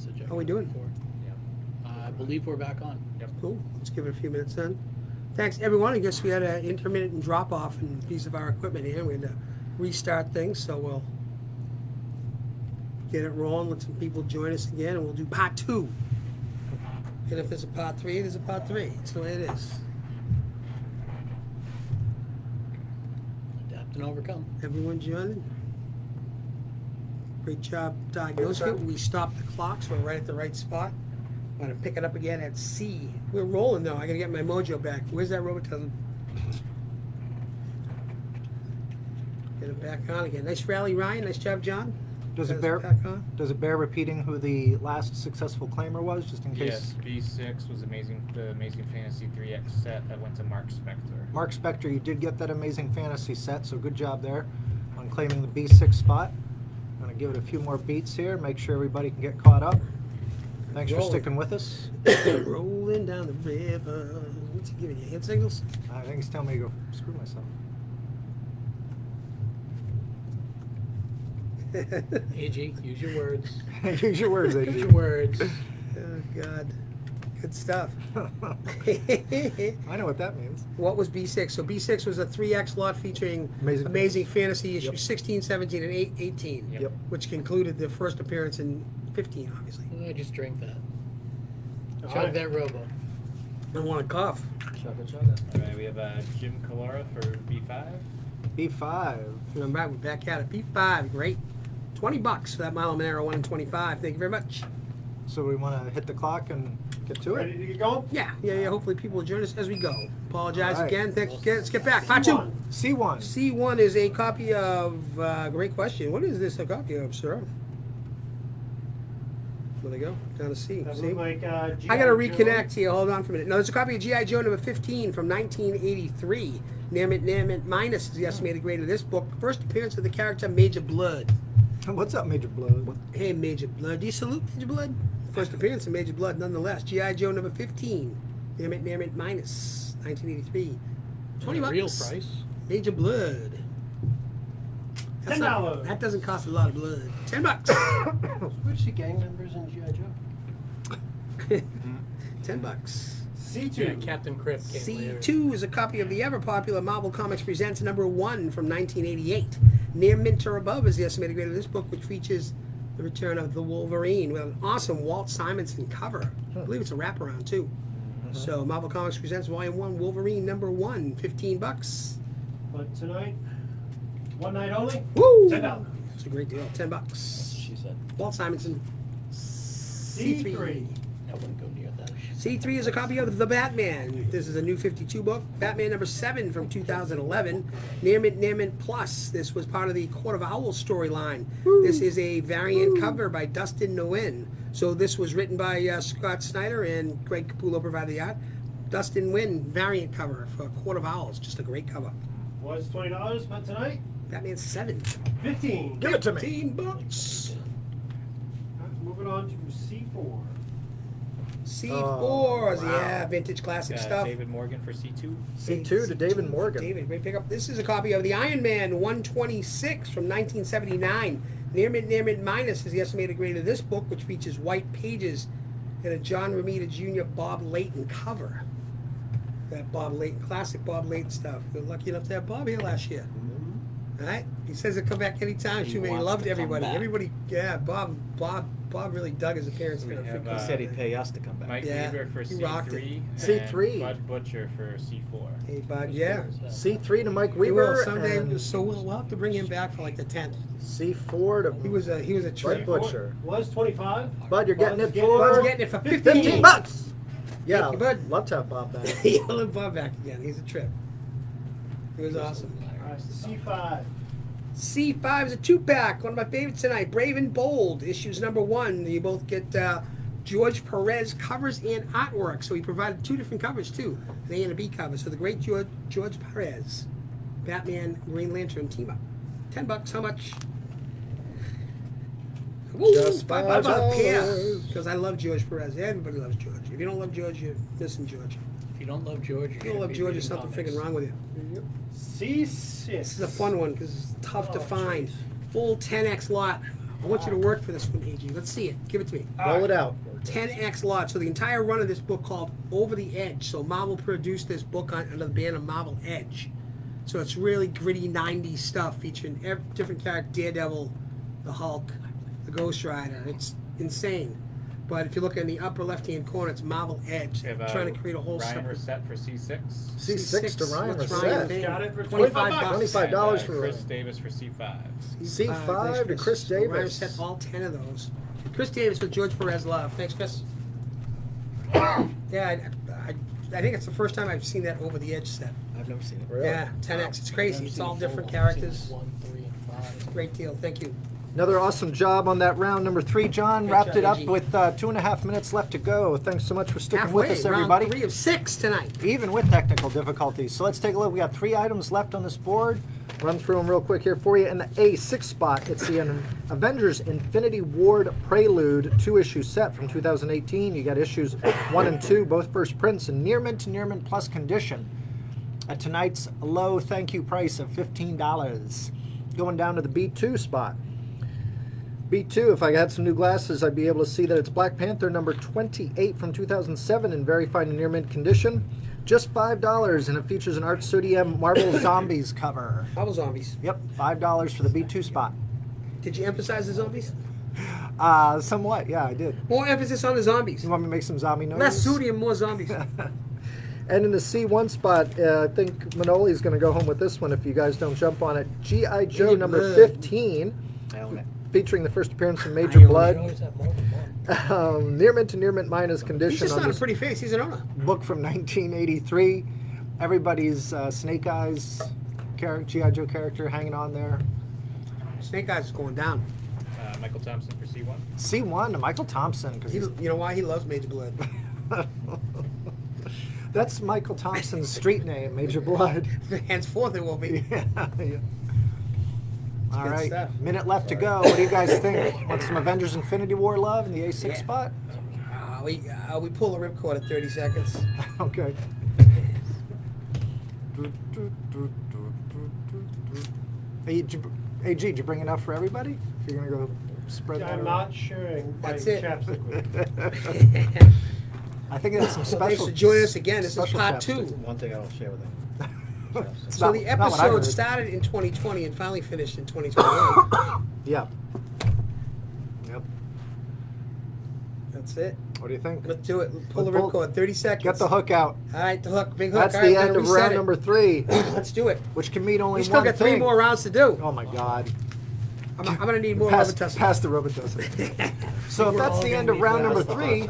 message. How we doing? I believe we're back on. Yep. Cool. Let's give it a few minutes then. Thanks, everyone. I guess we had an intermittent drop-off in a piece of our equipment here. We had to restart things, so we'll get it rolling, let some people join us again, and we'll do part 2. And if there's a part 3, there's a part 3. That's the way it is. Adapt and overcome. Everyone joining? Great job diagnosing it. We stopped the clock, so we're right at the right spot. I'm going to pick it up again at C. We're rolling, though. I got to get my mojo back. Where's that Robitussin? Get it back on again. Nice rally, Ryan. Nice job, John. Does Got it us bear back on? Does it bear repeating who the last successful claimer was, just in case? Yes, B6 was the Amazing Fantasy 3X set that went to Mark Spector. Mark Spector, you did get that Amazing Fantasy set, so good job there on claiming the B6 spot. I'm going to give it a few more beats here, make sure everybody can get caught up. Thanks for Rolling. sticking with us. Rolling down the river. What's he giving you? Hand signals? I think he's telling me to go screw myself. AG, use your words. Use your words, Use AJ. your words. Oh, God. Good stuff. I know what that means. What was B6? So B6 was a 3X lot featuring Amazing Fantasy issue Yep. 16, 17, and 18, Yep. which concluded the first appearance in 15, obviously. I just drink that. All Chug right. that robo. I want to cough. Chugga chugga. All right, we have Jim Calara for B5. B5. We're back at it. P5, great. $20 for that Mile Monero 1 in 25. Thank you very much. So we want to hit the clock and get to Ready it? to get going? Yeah. Hopefully people will join us as we go. Apologize All right. again. Thanks. Let's get back. Part 2. C1. C1. C1 is a copy of, great question. What is this a copy of, sir? Where'd they go? Down to C. That See? looked like G.I. I gotta Joe. reconnect here. Hold on for a minute. No, there's a copy of G.I. Joe number 15 from 1983. Name it minus is the estimated grade of this book. First appearance of the character Major Blood. What's up, Major Blood? Hey, Major Blood. Do you salute Major Blood? First appearance of Major Blood, nonetheless. G.I. Joe number 15. Name it minus 1983. $20. Real price. Major Blood. $10. That doesn't cost a lot of blood. $10. Which the gang members in G.I. Joe? $10. C2. Yeah, Captain Crip came later. C2 is a copy of the ever-popular Marvel Comics Presents number 1 from 1988. Near mint or above is the estimated grade of this book, which features the return of the Wolverine with an awesome Walt Simonson cover. I believe it's a wraparound, too. So, Marvel Comics Presents Volume 1, Wolverine number 1, $15. But tonight, one night only, Woo! $10. It's a great deal. $10. She said. Walt Simonson. C3. I wouldn't go near that. C3 is a copy of The Batman. This is a new 52 book. Batman number 7 from 2011. Near Mint Plus. This was part of the Court of Owls storyline. This is a variant cover by Dustin Nguyen. So this was written by Scott Snyder and Greg Capullo provided the art. Dustin Nguyen variant cover for Court of Owls. Just a great cover. Was $20, but tonight, Batman 7. 15. Give it to me. $15. Moving on to C4. C4s, wow. yeah, vintage classic stuff. David Morgan for C2. C2 to David Morgan. David, great pickup. This is a copy of the Iron Man 126 from 1979. Near mint minus is the estimated grade of this book, which features white pages and a John Romita Jr. Bob Layton cover. That Bob Layton, classic Bob Layton stuff. We were lucky enough to have Bob here last year. All right, he says he'll come back anytime. He He wants loved to come everybody. back. Everybody, yeah. Bob really dug his appearance. We in have, it. He Said he'd pay us to come back. Mike Yeah, Weaver for he rocked it. C3. C3. And Bud Butcher for C4. Hey, Bud, yeah. C3 to Mike We will Weaver. someday. and So we'll have to bring him back for like the 10th. C4 to He was a trip. Bud Butcher. Was 25. Bud, you're getting it Bud's for Bud's getting it for 15 $15. Yeah, Thank you, Bud. love to have Bob back. He'll have Bob back again. He's a trip. It was awesome. All right, C5. C5 is a 2-pack. One of my favorites tonight. Brave and Bold, issues number 1. You both get George Perez covers and artwork. So he provided 2 different covers too, an A and a B cover. So the great George Perez, Batman, Green Lantern team up. $10. How much? Woo, Just $5 a pair. $5. Because I love George Perez. Everybody loves George. If you don't love George, you're missing George. If you don't love George, If you don't love George, there's something freaking wrong with you. C6. This is a fun one because it's tough to Oh, find. jeez. Full 10x lot. I want you to work for this one, AG. Let's see it. Give it to me. Roll it out. 10x lot. So the entire run of this book called Over the Edge. So Marvel produced this book under the banner Marvel Edge. So it's really gritty 90s stuff featuring different characters: Daredevil, the Hulk, the Ghost Rider. It's insane. But if you look in the upper left-hand corner, it's Marvel Edge. We have, trying to create a whole Ryan separate. Reset for C6. C6 to Ryan What's Reset. Ryan paying? Got it for $25. $25 And, for Chris Ryan. Davis for C5. C5 to Chris So Ryan Davis. set all 10 of those. Chris Davis with George Perez Love. Thanks, Chris. Yeah, I think it's the first time I've seen that Over the Edge set. I've never seen it. Really? Yeah, 10x. It's crazy. I've It's seen all the different full one. I've seen characters. 1, 3, and 5. Great deal. Thank you. Another awesome job on that round number 3, John. Great Wrapped job, it up AG. with 2.5 minutes left to go. Thanks so much for sticking Halfway, with us, round everybody. 3 of 6 tonight. Even with technical difficulties. So let's take a look. We got 3 items left on this board. Run through them real quick here for you. In the A6 spot, it's the Avengers Infinity Ward Prelude 2-issue set from 2018. You got issues 1 and 2, both first prints, in near mint to near mint plus condition. At tonight's low thank you price of $15. Going down to the B2 spot. B2, if I had some new glasses, I'd be able to see that it's Black Panther number 28 from 2007 in very fine and near mint condition. Just $5, and it features an Art Studio Marvel Zombies cover. Marvel Zombies. Yep, $5 for the B2 spot. Did you emphasize the zombies? Somewhat, yeah, I did. More emphasis on the zombies. You want me to make some zombie noises? Less sodium, more zombies. And in the C1 spot, I think Manoli's going to go home with this one if you guys don't jump on it. G.I. Joe Major number Blood. 15, I own it. featuring the first appearance of I Major own it. Blood. You always have more than one. Near mint to near mint minus He's condition just on not a this pretty face. He's an owner. book from 1983. Everybody's Snake Eyes G.I. Joe character hanging on there. Snake Eyes is going down. Michael Thompson for C1. C1 to Michael Thompson. Because You know why? He loves Major Blood. that's Michael Thompson's street name, Major Blood. Henceforth, it will be. Yeah. All good right, stuff. minute left to go. What do you guys think? Want some Avengers Infinity War love in the A6 Yeah. spot? We pull the ripcord at 30 seconds. Okay. Hey, AG, did you bring enough for everybody? If you're gonna go spread that I'm around. not sharing my That's it. chapstick with you. I think that's some So special. thanks for joining us again. This is special part chapstick. 2. One thing I don't share with them. It's So not- the not what I episode heard. started in 2020 and finally finished in 2021. Yeah. Yep. That's it. What do you think? Let's do it. Pull the Pull- ripcord. 30 seconds. Get the hook out. All right, the hook. Big hook. That's All right, the we're end gonna of reset round it. number 3, Let's do it. which can mean only We still one got 3 thing. more rounds to do. Oh my God. I'm going to need more Pass, rubber tussle. pass the Robitussin. So if that's the end of round number 3,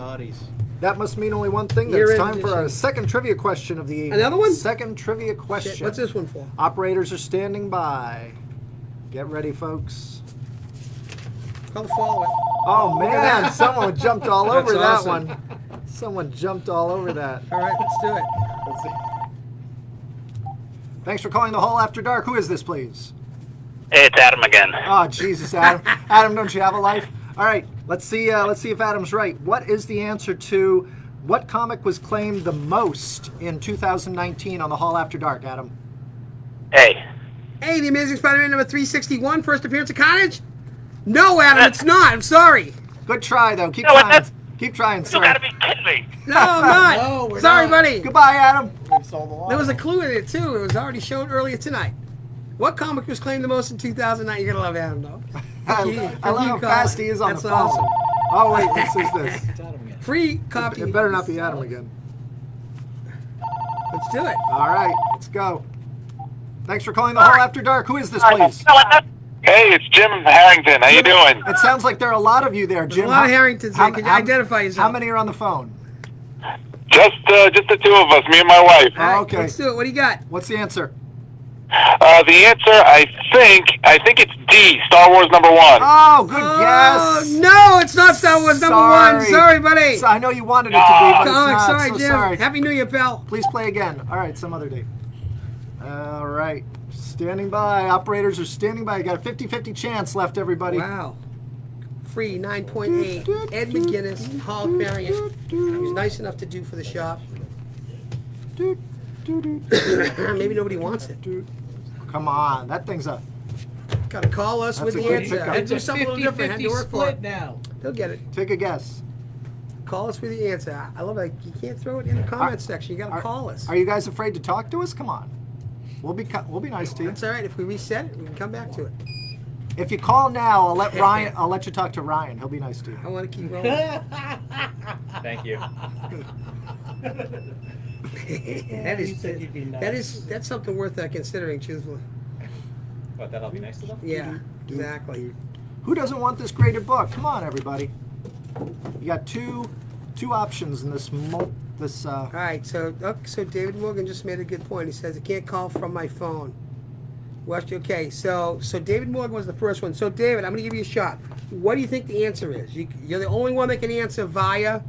that must mean only one thing. That Year-end it's time for our edition. second trivia question of the evening. Another one? Second trivia question. Shit, what's this one for? Operators are standing by. Get ready, folks. Call the follow-up. Oh Look at man, that. someone jumped all That's over that awesome. one. Someone jumped all over that. All right, let's do it. Thanks for calling the Hall After Dark. Who is this, please? Hey, it's Adam again. Oh, Jesus, Adam. Adam, don't you have a life? All right, let's see if Adam's right. What is the answer to what comic was claimed the most in 2019 on the Hall After Dark, Adam? Hey. Hey, The Amazing Spider-Man number 361, first appearance of Carnage? No, Adam, it's not. I'm sorry. Good try, though. Keep No, trying. that's- Keep trying, You sir. gotta be kidding me. No, I'm not. No, we're sorry, not. buddy. Goodbye, Adam. There was a clue in it, too. It was already shown earlier tonight. What comic was claimed the most in 2009? You're going to love Adam, though. I love how fast he is on That's the phone. awesome. Oh, wait, this is this. It's Adam again. Free copy. It better not be Adam again. Let's do it. All right, let's go. Thanks for calling the Hall After Dark. Who is this, please? Hey, it's Jim Harrington. How you doing? It sounds like there are a lot of you there, Jim. There's a lot of Harringtons there. Can you identify yourself? How many are on the phone? Just the two of us, me and my wife. All right, okay. let's do it. What do you got? What's the answer? The answer, I think it's D, Star Wars number 1. Oh, good Oh, guess. no, it's not Star Wars number 1. Sorry, buddy. So I know you wanted it to be, but it's Comic, not. sorry, so Jim. sorry. Happy New Year, pal. Please play again. All right, some other day. All right. Standing by. Operators are standing by. You got a 50-50 chance left, everybody. Wow. Free 9.8. Ed McGuinness, Hulk variant. He was nice enough to do for the shop. Maybe nobody wants it. Come on. That thing's a Gotta call us That's with a the good answer. pickup. Had to It's do a something a little different. Had to 50-50 work for split it. now. They'll get it. Take a guess. Call us with the answer. I love it. You can't throw it in the comments section. You gotta call us. Are you guys afraid to talk to us? Come on. We'll be nice to you. That's all right. If we reset it, we can come back to it. If you call now, I'll let Ryan. I'll let you talk to Ryan. He'll be nice to you. I want to keep rolling. Thank you. You said you'd be nice. that's something worth considering, truthfully. What, that I'll be nice to them? Yeah, exactly. Who doesn't want this graded book? Come on, everybody. You got two options in this All right, so David Morgan just made a good point. He says, I can't call from my phone. Okay, so David Morgan was the first one. So David, I'm going to give you a shot. What do you think the answer is? You're the only one that can answer via.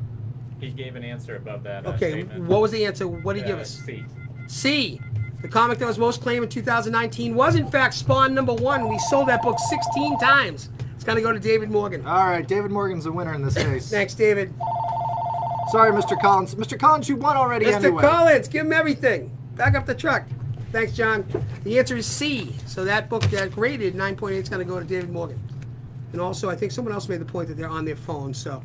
He gave an answer above that Okay, statement. what was the answer? What did he give us? C. C. The comic that was most claimed in 2019 was in fact Spawn #1. We sold that book 16 times. It's going to go to David Morgan. All right, David Morgan's the winner in this case. Thanks, David. Sorry, Mr. Collins. Mr. Collins, you won already Mr. anyway. Collins, give him everything. Back up the truck. Thanks, John. The answer is C. So that book that graded 9.8 is going to go to David Morgan. And also, I think someone else made the point that they're on their phone. So,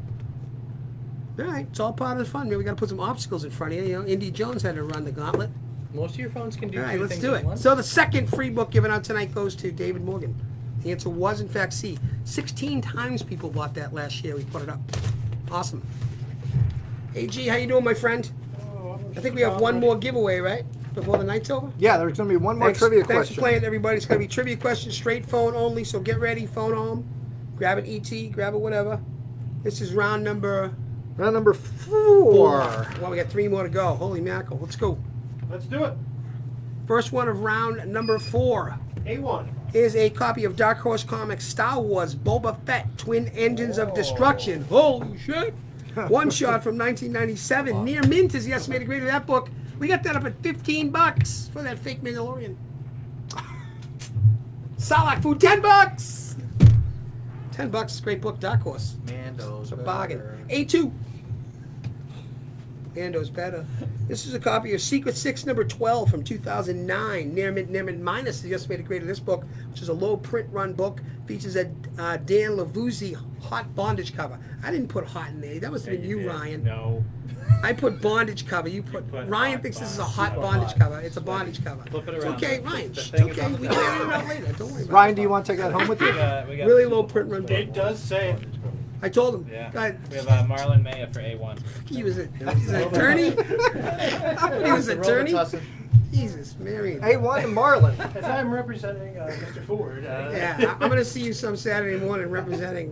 all right, it's all part of the fun. Maybe we got to put some obstacles in front of you. You know, Indy Jones had to run the gauntlet. Most of your phones can do All right, two let's things do at it. once. So the second free book given out tonight goes to David Morgan. The answer was, in fact, C. 16 times people bought that last year. We put it up. Awesome. AG, how you doing, my friend? I think we have one more giveaway, right? Before the night's over? Yeah, there's going to be one more trivia Thanks question. for playing, everybody. It's going to be trivia questions, straight phone only, so get ready, phone home. Grab an ET, grab it, whatever. This is round number Round number 4. Well, we got 3 more to go. Holy mackerel. Let's go. Let's do it. First one of round number 4 A1. is a copy of Dark Horse Comics Star Wars Boba Fett Twin Engines of Destruction. Holy shit. One shot from 1997. Near mint is the estimated grade of that book. We got that up at $15 for that fake Mandalorian. Salak food, $10. $10, great book, Dark Horse. Mando's It's a bargain. A2. Mando's better. This is a copy of Secret 6 number 12 from 2009. Near mint minus the estimated grade of this book, which is a low print run book. Features a Dan Lavuzzi hot bondage cover. I didn't put hot in there. That must have been you, did. Ryan. No. I put bondage cover. You put Ryan hot thinks this is a bondage. hot bondage cover. It's a bondage cover. Flip it It's around. okay, The Ryan. It's thing is okay. on the We can top. edit it out later. Don't worry about Ryan, it. do you want to take that home with you? We got Really low print run book. It does say I told him. Yeah. Go ahead. We have Marlon Maya for A1. He was an attorney. He was an attorney. Jesus, Mary. A1 and Marlin. As I'm representing Mr. Ford. Yeah, I'm gonna see you some Saturday morning representing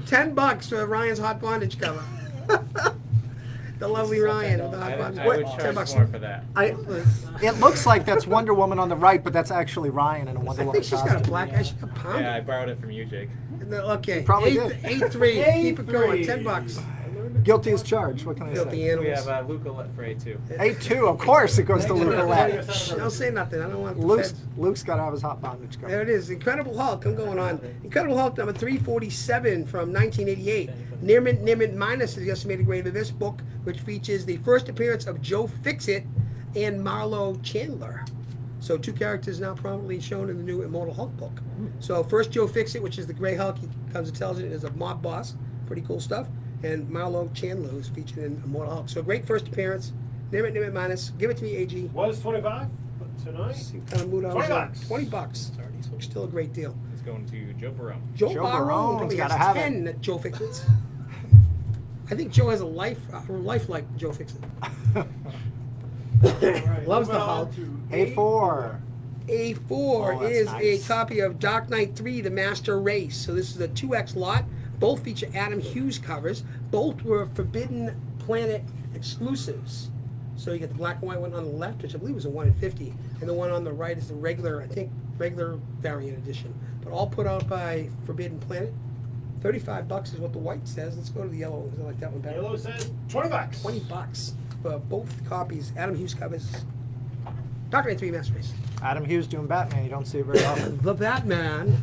$10 for Ryan's hot bondage cover. The lovely Ryan with the hot bondage. I would What? charge $10. more for that. It looks like that's Wonder Woman on the right, but that's actually Ryan in a Wonder I Woman think she's got a costume. black eye. She's got pound. Yeah, I borrowed it from you, Jake. Okay. probably A3. Keep it going. $10. Guilty as charged. What can I Filthy say? We animals. have Luke Alette for A2. A2, of course, it goes to Luke Alette. Shh, don't say nothing. I don't want the Luke's, feds- Luke's got to have his hot bondage There cover. it is. Incredible Hulk. I'm going on. Incredible Hulk number 347 from 1988. Near mint minus is the estimated grade of this book, which features the first appearance of Joe Fixit and Marlo Chandler. So 2 characters now prominently shown in the new Immortal Hulk book. So first Joe Fixit, which is the Gray Hulk, he comes intelligent, is a mob boss. Pretty cool stuff. And Marlo Chandler, who's featured in Immortal Hulk. So great first appearance. Near mint minus. Give it to me, AG. Was 25, but tonight. See what kind of mood I was in. $20. $20. Still a great deal. It's going to Joe Barone. Joe Joe Barone Barone's probably gotta has have 10 at Joe Fixit's. I think Joe has a life like Joe Fixit. Alright, Loves the moving on Hulk. to A4. A4 Oh, that's is nice. a copy of Dark Knight 3, The Master Race. So this is a 2X lot. Both feature Adam Hughes covers. Both were Forbidden Planet exclusives. So you get the black and white one on the left, which I believe was a 1 in 50, and the one on the right is the regular, I think, regular variant edition. But all put out by Forbidden Planet. $35 is what the white says. Let's go to the yellow. I like that one better. Yellow says $20. $20 for both copies. Adam Hughes covers. Dark Knight 3 Master Race. Adam Hughes doing Batman. You don't see it very often. The Batman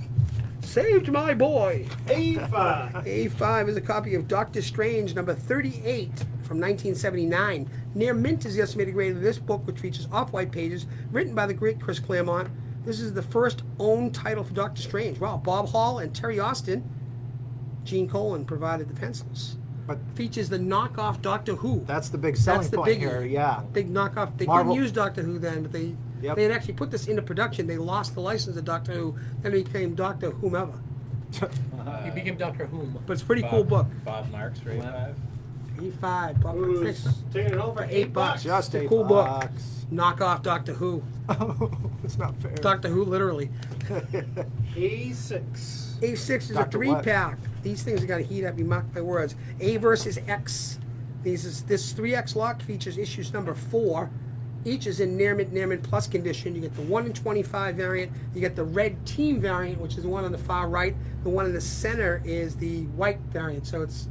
saved my boy. A5. A5 is a copy of Doctor Strange number 38 from 1979. Near mint is the estimated grade of this book, which features off-white pages written by the great Chris Claremont. This is the first owned title for Doctor Strange. Wow, Bob Hall and Terry Austin. Gene Colan provided the pencils. But Features the knockoff Doctor Who. that's the big selling That's the point big here. Yeah. Big knockoff. They Marvel- couldn't use Doctor Who then, but they Yep. had actually put this into production. They lost the license of Doctor Who, then it became Doctor Whomever. He became Doctor Whom. But it's a pretty cool book. Bob Marks, for 85. E5. Bob Who's taking it home for $8 bucks. Just It's a $8. cool book. Knockoff Doctor Who. It's not fair. Doctor Who, literally. A6. A6 is Dr. a what? 3-pack. These things are going to heat up. You mark my words. A versus X. This 3X lock features issues number 4. Each is in Near Mint Plus condition. You get the 1 in 25 variant. You get the red team variant, which is the one on the far right. The one in the center is the white variant. So it's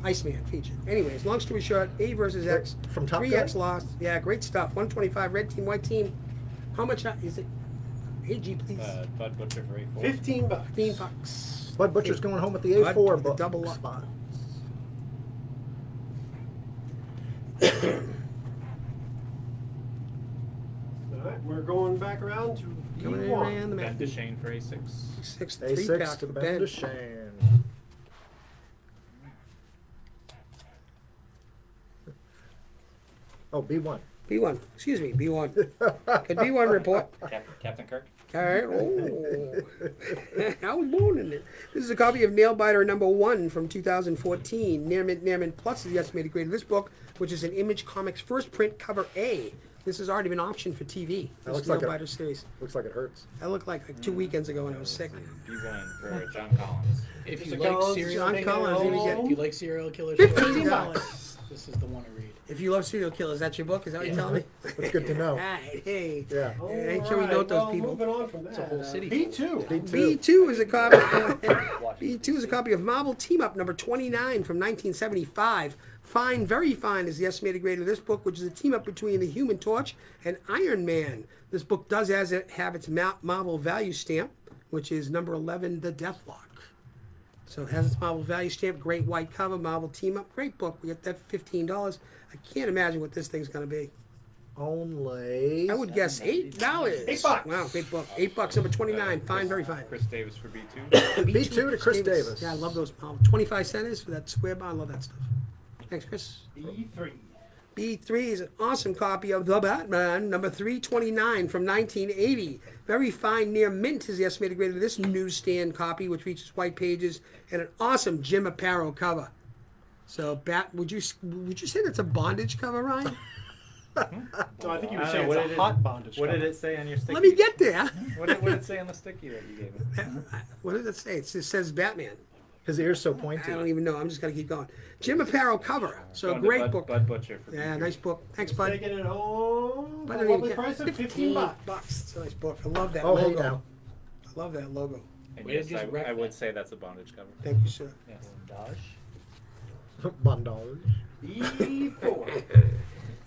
Iceman featured. Anyways, long story short, A versus X. From Top 3X Gun? lost. Yeah, great stuff. 125 red team, white team. How much is it? Hey, G, please. Bud Butcher for 84. 15 bucks. 15 bucks. Bud Butcher's going home with the Bud A4 with the book double up. spot. All right, we're going back around to Coming in B1. around the Ben map. DeShane for A6. 6 A6 3-pack to for Ben Ben. DeShane. Oh, B1. B1. Excuse me, B1. Could B1 report? Captain Kirk. Alright. Oh. I was born in it. This is a copy of Nailbiter number 1 from 2014. Near Mint Plus is the estimated grade of this book, which is an Image Comics first print cover A. This has already been optioned for TV. That This looks like Nailbiter series. Looks like it hurts. That looked like 2 weekends ago when I was sick. B1 for John Collins. If you Mr. like Collins, serial John taking it Collins, killers, you get- if you like serial killer $15. stories, this is the one to read. If you love serial killers, that's your book? Is that what you're telling me? That's good to know. Alright, hey. Yeah. Make sure we note those people. Moving on from that. It's a whole city B2. B2 is a copy. B2 is a copy of Marvel Team Up number 29 from 1975. Fine, very fine is the estimated grade of this book, which is a team up between the Human Torch and Iron Man. This book does have its Marvel value stamp, which is number 11, The Deathlock. So it has its Marvel value stamp, great white cover, Marvel Team Up, great book. We get that for $15. I can't imagine what this thing's going to be. Only. I would guess $8. $8. Wow, great book. $8, number 29. Fine, very fine. Chris Davis for B2. B2 to Chris Davis. Yeah, I love those. 25 centers for that square bar. I love that stuff. Thanks, Chris. B3. B3 is an awesome copy of The Batman, number 329 from 1980. Very fine, near mint is the estimated grade of this newsstand copy, which features white pages and an awesome Jim Aparo cover. So, would you say that's a bondage cover, Ryan? No, I think you were I don't saying know, it's a hot bondage. What did cover. it say on your sticky? Let me get there. What did it say on the sticky that you gave him? What does it say? It says Batman. His ear's so I pointy. don't even know. I'm just going to keep going. Jim Aparo cover. So, Going to great Bud, book. Bud Butcher for Yeah, B3. nice book. Thanks, bud. Taking it home. But A I don't even lovely care. price of 15 bucks. It's a nice book. I love that Oh, logo. hey now. I love that logo. And Way to yes, just wreck I would that. say that's a bondage cover. Thank you, sir. Yes. Bondage. B4.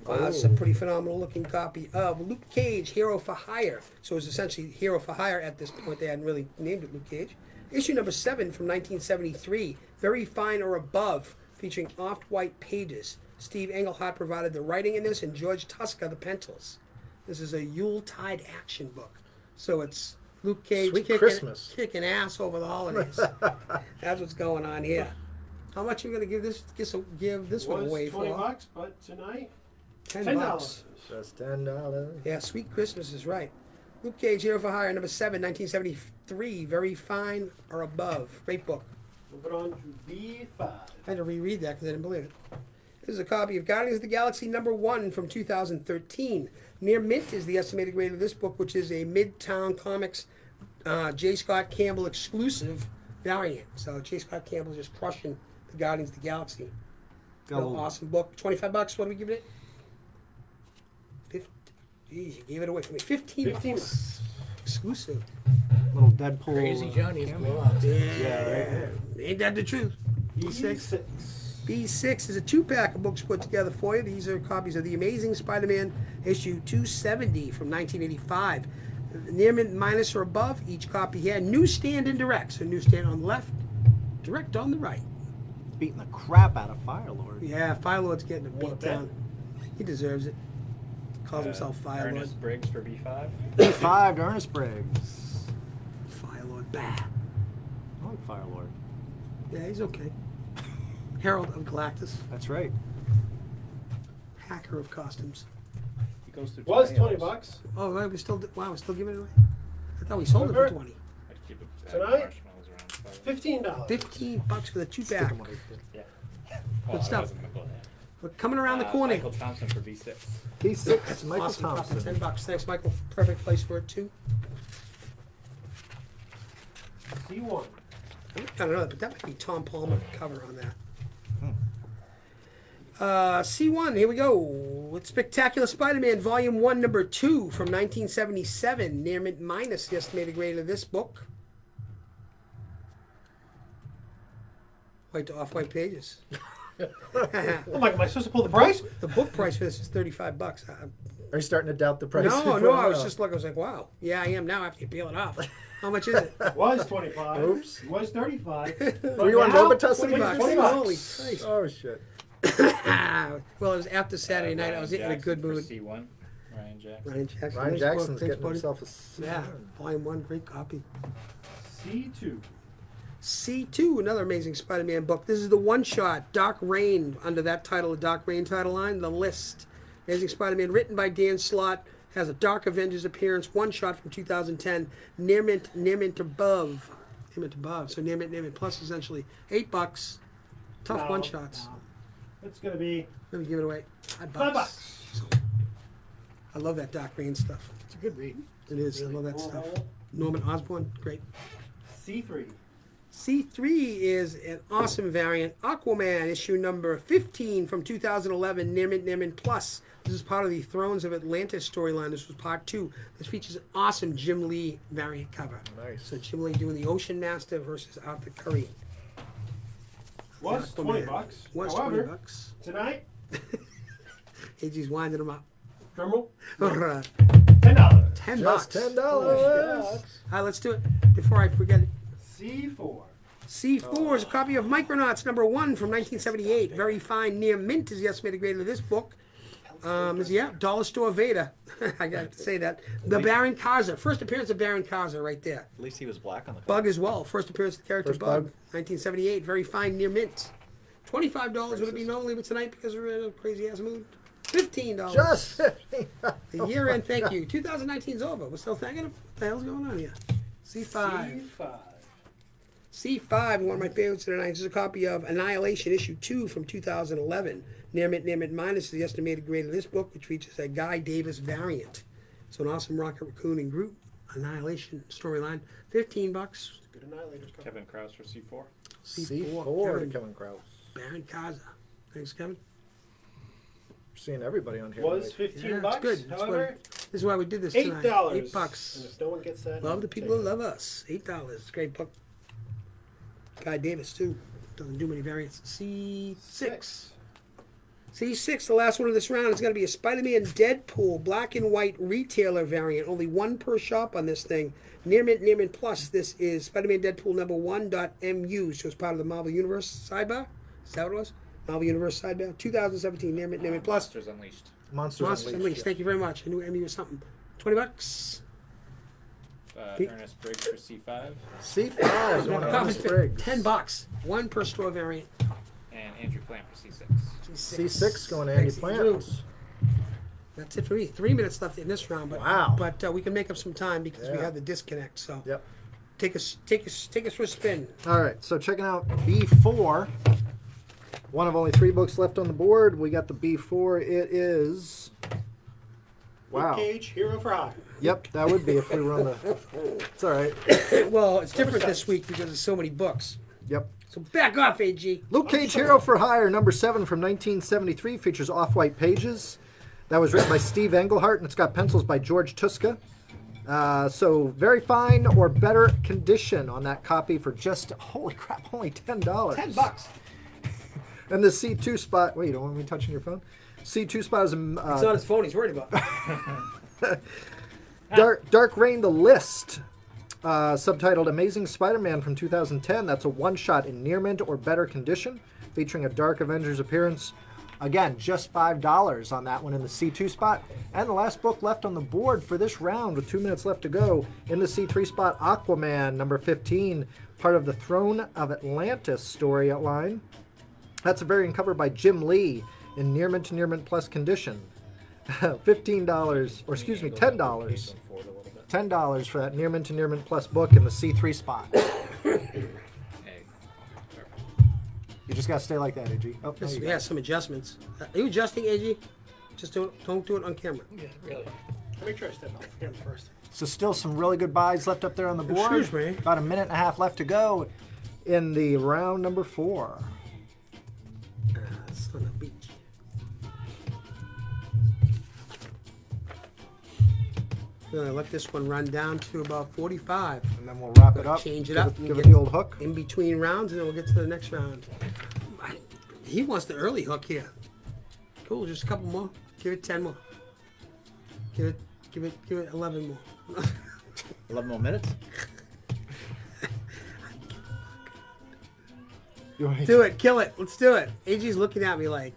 That's a pretty phenomenal looking copy of Luke Cage, Hero for Hire. So it's essentially Hero for Hire at this point. They hadn't really named it Luke Cage. Issue number 7 from 1973. Very fine or above, featuring off-white pages. Steve Englehart provided the writing in this, and George Tuska the pencils. This is a Yuletide action book. So it's Luke Cage Sweet Christmas. kicking ass over the holidays. That's what's going on here. How much are you going to give this one Was away 20 for? bucks, but tonight, $10. $10. Just $10. Yeah, Sweet Christmas is right. Luke Cage, Hero for Hire, number 7, 1973. Very fine or above. Great book. Moving on to B5. I had to reread that because I didn't believe it. This is a copy of Guardians of the Galaxy number 1 from 2013. Near mint is the estimated grade of this book, which is a Midtown Comics J. Scott Campbell exclusive variant. So J. Scott Campbell just crushing the Guardians of the Galaxy. Real awesome book. $25. What do we give it? 50. Geez, you gave it away for me. 15 bucks. Exclusive. Little Deadpool. Crazy Johnny. Yeah. Ain't that the truth? B6. B6 is a 2-pack of books put together for you. These are copies of The Amazing Spider-Man issue 270 from 1985. Near mint minus or above, each copy here. Newsstand and direct. So newsstand on the left, direct on the right. Beating the crap out of Firelord. Yeah, Firelord's getting a Wanna beat bet? down. He deserves it. Calls himself Fire Lord. Ernest Briggs for B5. B5 to Ernest Briggs. Fire Lord. Bah. I like Firelord. Yeah, he's okay. Herald of Galactus. That's right. Hacker of costumes. He goes through Was 20 $20. bucks. Oh, right, we're still giving it away? I thought we sold it for Remember? 20. I'd keep it Tonight? marshmallows around. $15. $15 for the two-pack. Yeah. Good stuff. I wasn't gonna go there. We're coming around the corner. Michael Thompson for B6. B6, Michael Awesome. Thompson. $10. Thanks, Michael. Perfect place for it, too. C1. I don't know, but that might be Tom Palmer cover on that. C1, here we go. It's Spectacular Spider-Man, Volume 1, Number 2 from 1977. Near mint minus the estimated grade of this book. White to off-white pages. I'm like, am I supposed to pull the price? The book price for this is $35. Are you starting to doubt the price? No, I was just like, wow. Yeah, I am now after you peel it off. How much is it? Was 25. Oops. Was 35. Were you on now, Robitussin? 20 $20. bucks. Holy Christ. Oh, shit. Well, it was after Saturday night. I was in a good mood. For C1. Ryan Jackson. Ryan Jackson. Ryan Nice Jackson's book. Thanks, getting buddy. himself a C. Yeah, Volume 1, great copy. C2. C2, another amazing Spider-Man book. This is the one-shot, Dark Reign, under that title, the Dark Reign title line, The List. Amazing Spider-Man, written by Dan Slott, has a Dark Avengers appearance, one-shot from 2010, near mint above. Near mint above, so near mint plus, essentially. $8. Tough No, one-shots. no. It's going to be Let me give it away. $5. $5. I love that Dark Reign stuff. It's a good read. It is, I love that stuff. Norman Osborn, great. C3. C3 is an awesome variant. Aquaman, issue number 15 from 2011, Near Mint Plus. This is part of the Thrones of Atlantis storyline. This was part 2. This features an awesome Jim Lee variant cover. Nice. So Jim Lee doing the Ocean Master versus Arthur Curry. Was Aquaman. 20 bucks. Was However, 20 bucks. tonight, AG's winding them up. drumroll, $10. $10. Just $10. All right, let's do it before I forget it. C4. C4 is a copy of Micronauts number 1 from 1978. Very fine, near mint is the estimated grade of this book. Dollar Store Vader. I got to say that. The Baron Karza. First appearance of Baron Karza right there. At least he was black on the cover. Bug as well. First appearance of the character First Bug. Bug. 1978. Very fine, near mint. $25 would it be normally, but tonight because we're in a crazy ass mood. $15. Just The year end thank you. 2019 is over. We're still thanking him. What the hell's going on here? C5. C5. C5, one of my favorites tonight. This is a copy of Annihilation, issue 2 from 2011. Near mint minus is the estimated grade of this book, which features a Guy Davis variant. So an awesome Rocket Raccoon and Groot Annihilation storyline. $15. Good Annihilators. Kevin Krause for C4. C4 to Kevin Krause. Baron Karza. Thanks, Kevin. Seeing everybody on here. Was tonight. 15 Yeah, bucks. it's good. That's However, this is why we did this $8. tonight. $8. And if no one gets that, Love the people take who it. love us. $8. Great book. Guy Davis, too. Doesn't do many variants. C6. C6, the last one of this round, is going to be a Spider-Man Deadpool black and white retailer variant. Only one per shop on this thing. Near mint plus. This is Spider-Man Deadpool number 1.mu. So it's part of the Marvel Universe sidebar. Is that what it was? Marvel Universe sidebar. 2017. Near mint plus. Monsters Unleashed. Monsters Unleashed. Yeah. Thank you very much. I knew MU was something. $20. Ernest Briggs for C5. C5 going on Ernest Briggs. $10. One per store variant. And Andrew Plant for C6. C6 going to Andy Thanks, Andrew. Plant. That's it for me. 3 minutes left in this round, but Wow. But we can make up some time because we Yeah. have the disconnect. So Yep. take us for a spin. All right, so checking out B4. One of only 3 books left on the board. We got the B4. It is. Wow. Luke Cage, Hero for Hire. Yep, that would be if we were on the. It's all right. Well, it's different this week because there's so many books. Yep. So back off, AG. Luke Cage, Hero for Hire, number 7 from 1973, features off-white pages. That was written by Steve Englehart, and it's got pencils by George Tuska. So very fine or better condition on that copy for just, holy crap, only $10. $10. And the C2 spot, wait, you don't want me touching your phone? C2 spot is It's not his phone. He's worried about. Dark Reign, The List, subtitled Amazing Spider-Man from 2010. That's a one-shot in near mint or better condition, featuring a Dark Avengers appearance. Again, just $5 on that one in the C2 spot. And the last book left on the board for this round with 2 minutes left to go in the C3 spot, Aquaman, number 15, part of the Throne of Atlantis story outline. That's a variant cover by Jim Lee in Near Mint to Near Mint Plus condition. $15, or excuse me, $10. $10 for that Near Mint to Near Mint Plus book in the C3 spot. You just gotta stay like that, AG. Oh, no, you Yeah, got some adjustments. Are you adjusting, AG? Just don't do it on camera. Yeah, really. Make sure I step off the camera first. So still some really good buys left up there on the board. Excuse me. About a minute and a half left to go in the round number 4. Son of a bitch. We're gonna let this one run down to about 45. And then we'll wrap it up. Change it give up and Give it get- the old hook. In between rounds, and then we'll get to the next round. He wants the early hook here. Cool, just a couple more. Give it 10 more. Give it 11 more. 11 more minutes? You want me Do it, kill it. Let's do it. AG's looking at me like,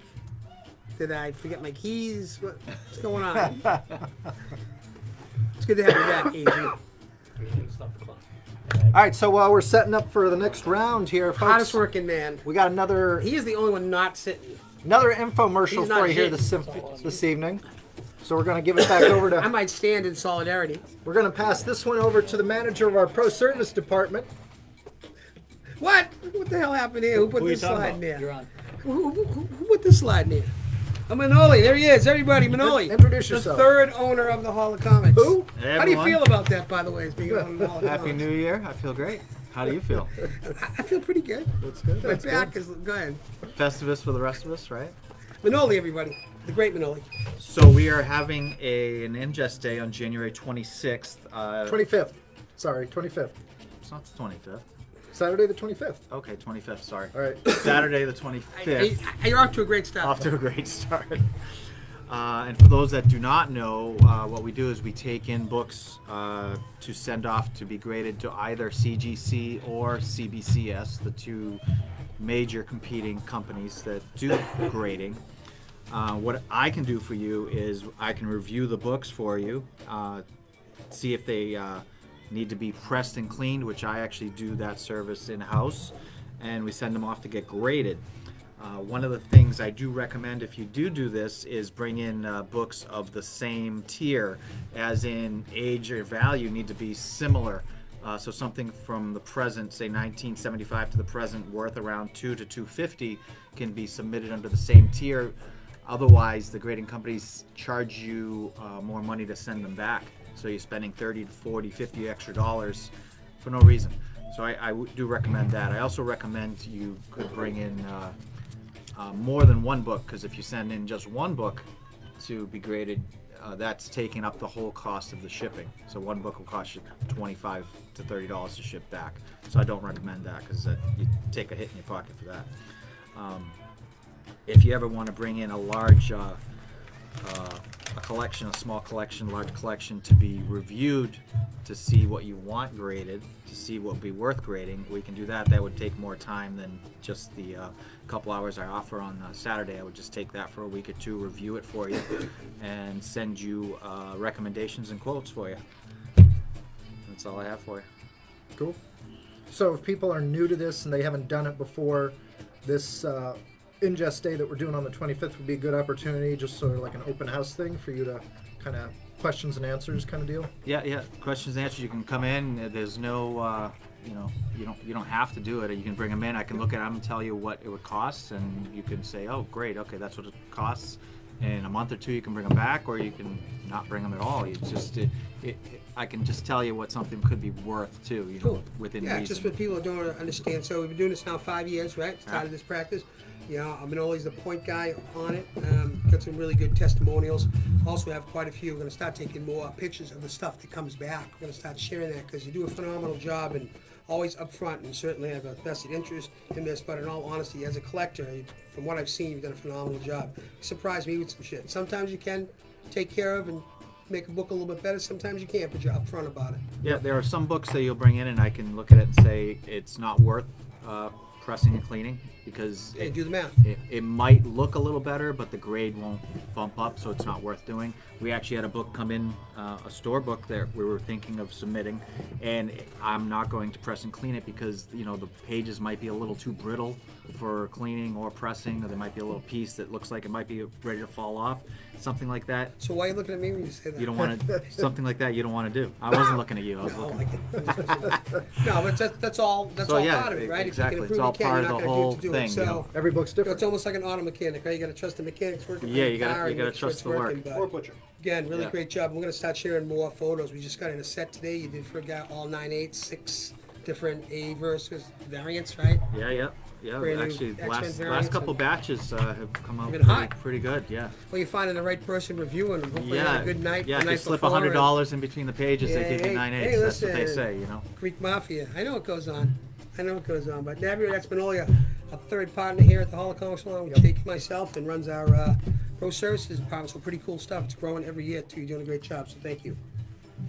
did I forget my keys? What's going on? It's good to have you back, AG. Stop the clock. All right, so while we're setting up for the next round here, folks, Hardest working man. we got another He is the only one not sitting. infomercial He's not for you here hitting. this evening. So we're going to give it back over I to. might stand in solidarity. We're going to pass this one over to the manager of our pro service department. What? What the hell happened here? Who put Who are you this talking slide about? in there? You're on. Who put this slide in there? Manoli. There he is. Everybody, Manoli. Introduce the yourself. third owner of the Hall of Comics. Who? Hey, How do you everyone. feel about that, by the way, as being on the Hall of Happy Comics? New Year. I feel great. How do you feel? I feel pretty good. That's good. My back is. Go ahead. Festivus for the rest of us, right? Manoli, everybody. The great Manoli. So we are having an ingest day on January 26th. 25th. Sorry, 25th. It's not the 25th. Saturday the 25th. Okay, 25th, sorry. All right. Saturday the 25th. You're off to a great start. Off to a great start. And for those that do not know, what we do is we take in books to send off to be graded to either CGC or CBCS, the two major competing companies that do grading. What I can do for you is I can review the books for you, see if they need to be pressed and cleaned, which I actually do that service in-house, and we send them off to get graded. One of the things I do recommend if you do this is bring in books of the same tier, as in age or value need to be similar. So something from the present, say 1975 to the present, worth around $2 to $250 can be submitted under the same tier. Otherwise, the grading companies charge you more money to send them back. So you're spending 30 to 40, 50 extra dollars for no reason. So I do recommend that. I also recommend you could bring in more than one book, because if you send in just one book to be graded, that's taking up the whole cost of the shipping. So one book will cost you $25 to $30 to ship back. So I don't recommend that, because you take a hit in your pocket for that. If you ever want to bring in a large a collection, a small collection, large collection, to be reviewed to see what you want graded, to see what would be worth grading, we can do that. That would take more time than just the couple hours I offer on Saturday. I would just take that for a week or two, review it for you, and send you recommendations and quotes for you. That's all I have for you. Cool. So if people are new to this and they haven't done it before, this ingest day that we're doing on the 25th would be a good opportunity, just sort of like an open house thing for you to kind of questions and answers kind of deal. Yeah. Questions and answers. You can come in. There's no, you don't have to do it. You can bring them in. I can look at them and tell you what it would cost, and you can say, oh, great, okay, that's what it costs. In a month or two, you can bring them back, or you can not bring them at all. It's just, I can just tell you what something could be worth too, Cool. within Yeah, reason. just for people who don't understand. So we've been doing this now 5 years, right? Started this practice. Manoli's the point guy on it. Got some really good testimonials. Also have quite a few. We're going to start taking more pictures of the stuff that comes back. We're going to start sharing that, because you do a phenomenal job, and always upfront, and certainly have a vested interest in this. But in all honesty, as a collector, from what I've seen, you've done a phenomenal job. You surprised me with some shit. Sometimes you can take care of and make a book a little bit better. Sometimes you can't, but you're upfront about it. Yeah, there are some books that you'll bring in, and I can look at it and say it's not worth pressing and cleaning. because Hey, do the math. it might look a little better, but the grade won't bump up, so it's not worth doing. We actually had a book come in, a store book that we were thinking of submitting, and I'm not going to press and clean it because, you know, the pages might be a little too brittle for cleaning or pressing, or there might be a little piece that looks like it might be ready to fall off, something like that. So why are you looking at me when you say that? You don't want to, something like that you don't want to do. I wasn't looking at you, I was No, looking. no, but that's all. That's So, all yeah, part of it, right? exactly. If It's you all can improve, part you of can. the You're whole not going to do thing, it. you So know. Every book's it's different. almost like an auto mechanic, right? You got to trust the mechanics working. Yeah, on you the gotta- car you and gotta make sure trust it's the work. working, but Or butcher. again, really Yeah. great job. We're going to start sharing more photos. We just got in a set today. You did for a guy all 9/8, 6 different A versus variants, right? Yeah. Brand new Actually, X-Men last variants couple and- batches have come out Been hot. pretty good. Yeah. Well, you're finding the right person reviewing them. Hopefully, you had a good night. Yeah. the If you night slip before, and $100 in between the pages, they give you Hey, 9/8. hey, That's what they listen. say, you know. Greek Mafia. I know what goes on. But Navir Espinolia, a third partner here at the Hall of Comics Salon with Jake and myself, and runs our pro services department. So pretty cool stuff. It's growing every year too. You're doing a great job. So thank you.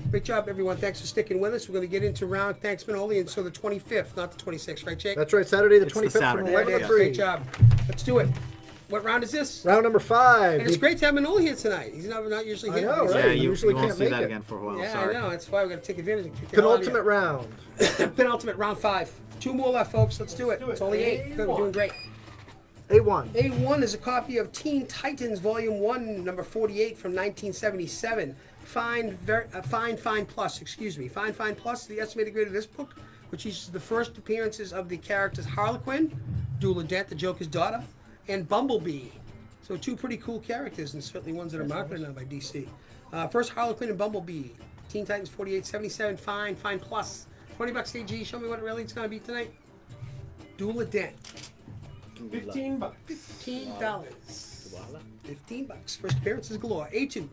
Great job, everyone. Thanks for sticking with us. We're going to get into round. Thanks, Manoli. And so the 25th, not the 26th, right, Jake? That's right, Saturday the It's the 25th from Saturday, 11 There it to is. 3. Great job. Let's do it. What round is this? Round number 5. And it's great to have Manoli here tonight. He's not usually I here. know, He's- right? Yeah, you you usually won't can't see make that it. again for a while. Yeah, Sorry. I know. That's why we're going to take advantage and kick the hell out of you. Penultimate round. Penultimate, round 5. 2 more left, folks. Let's do it. do it. It's only 8. Good, we're doing great. A1. A1 is a copy of Teen Titans Volume 1, number 48 from 1977. Fine Plus, excuse me. Fine Plus is the estimated grade of this book, which is the first appearances of the characters Harlequin, Dula Dent, the Joker's daughter, and Bumblebee. So 2 pretty cool characters, and certainly ones that are marketed now by DC. First Harlequin and Bumblebee. Teen Titans 4877, Fine Plus. $20 AG. Show me what really it's going to be tonight. Dula Dent. $15. $15. $15. First appearances galore. A2.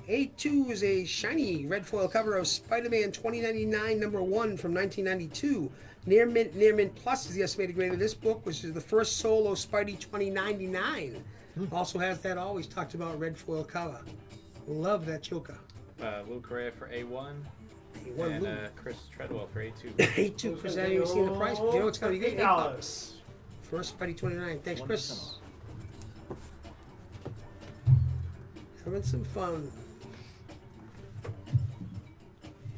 A2 is a shiny red foil cover of Spider-Man 2099 number 1 from 1992. Near Mint Plus is the estimated grade of this book, which is the first solo Spidey 2099. Also has that always talked about red foil cover. Love that Joker. Lou Correa for A1, A1 and Lou. Chris Treadwell for A2. A2, Chris, I haven't even seen the price, but you know it's going to be good. $8. $8. First Spidey 29. Thanks, Chris. Having some fun.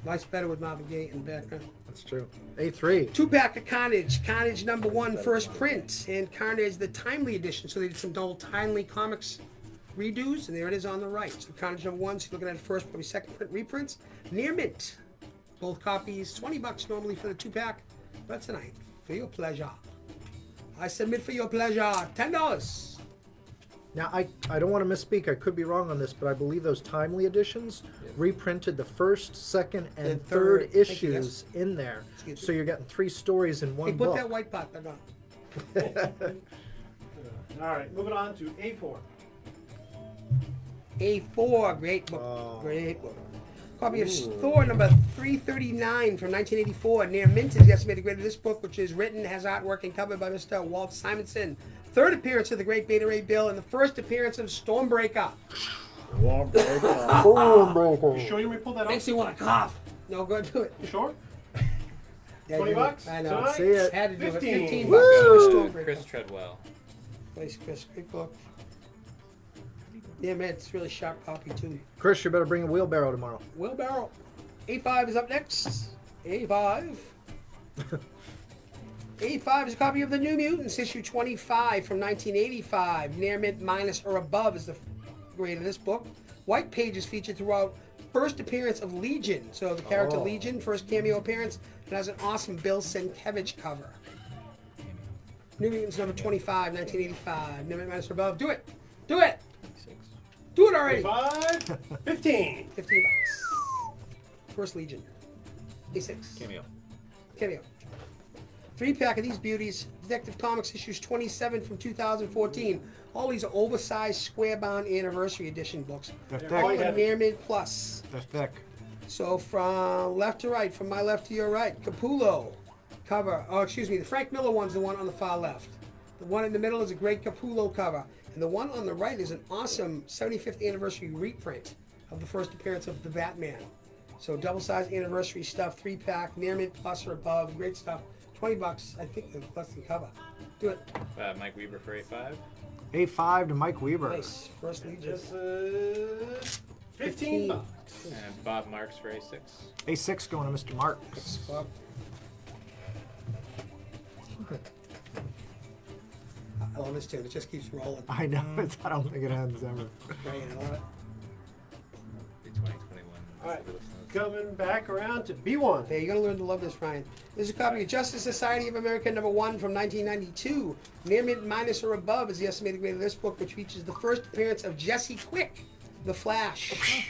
Life's better with Marvin Gaye in the background. That's true. A3. 2-pack of Carnage. Carnage number 1, first print. And Carnage, the Timely edition. So they did some double Timely Comics redos, and there it is on the right. So Carnage number 1, so you're looking at the first, probably second print reprints. Near Mint. Both copies, $20 normally for the 2-pack. But tonight, for your pleasure. I submit for your pleasure, $10. Now, I don't want to misspeak. I could be wrong on this, but I believe those Timely editions reprinted the first, second, and third Thank you, issues in there. Excuse me. So you're getting 3 stories in Hey, one put book. that white pot back on. All right, moving on to A4. A4, great book. Oh. Great book. Copy of Thor number 339 from 1984. Near Mint is the estimated grade of this book, which is written, has artwork, and covered by Mr. Walt Simonson. Third appearance of the Great Beta Ray Bill, and the first appearance of Stormbreaker. You sure you may pull that Makes off? me want to cough. No, go do it. You sure? Yeah, 20 you- bucks? I know. Tonight? See it. Had to do it. 15. 15 Woo! bucks for Stormbreaker. Chris Treadwell. Place Chris, great book. Yeah, man, it's really sharp copy too. Chris, you better bring a wheelbarrow tomorrow. Wheelbarrow. A5 is up next. A5. A5 is a copy of the New Mutants, issue 25 from 1985. Near mint minus or above is the grade of this book. White pages featured throughout. First appearance of Legion. So the character Oh. Legion, first cameo appearance. It has an awesome Bill Sienkiewicz cover. New Mutants number 25, 1985. Near mint minus or above. Do it. Do it. Do it already. 5, 15. 15 bucks. First Legion. A6. Cameo. Cameo. 3-pack of these beauties. Detective Comics issues 27 from 2014. All these are oversized square-bound anniversary edition books. They're All thick. in Near Mint Plus. They're thick. So from left to right, from my left to your right, Capullo cover. Oh, excuse me, the Frank Miller one's the one on the far left. The one in the middle is a great Capullo cover. And the one on the right is an awesome 75th anniversary reprint of the first appearance of the Batman. So double-sized anniversary stuff, 3-pack, Near Mint Plus or above, great stuff. $20. I think the less than cover. Do it. Mike Weber for 8.5. A5 to Mike Weber. Nice. First lead. This is 15 bucks. And Bob Marks for A6. A6 going to Mr. Marks. Bob. I love this tune. It just keeps rolling. I know. I don't think it ends ever. Right, I love it. 2021. All right, coming back around to B1. Hey, you're gonna learn to love this, Ryan. This is a copy of Justice Society of America #1 from 1992. Near mint minus or above is the estimated grade of this book, which features the first appearance of Jessie Quick, the Flash.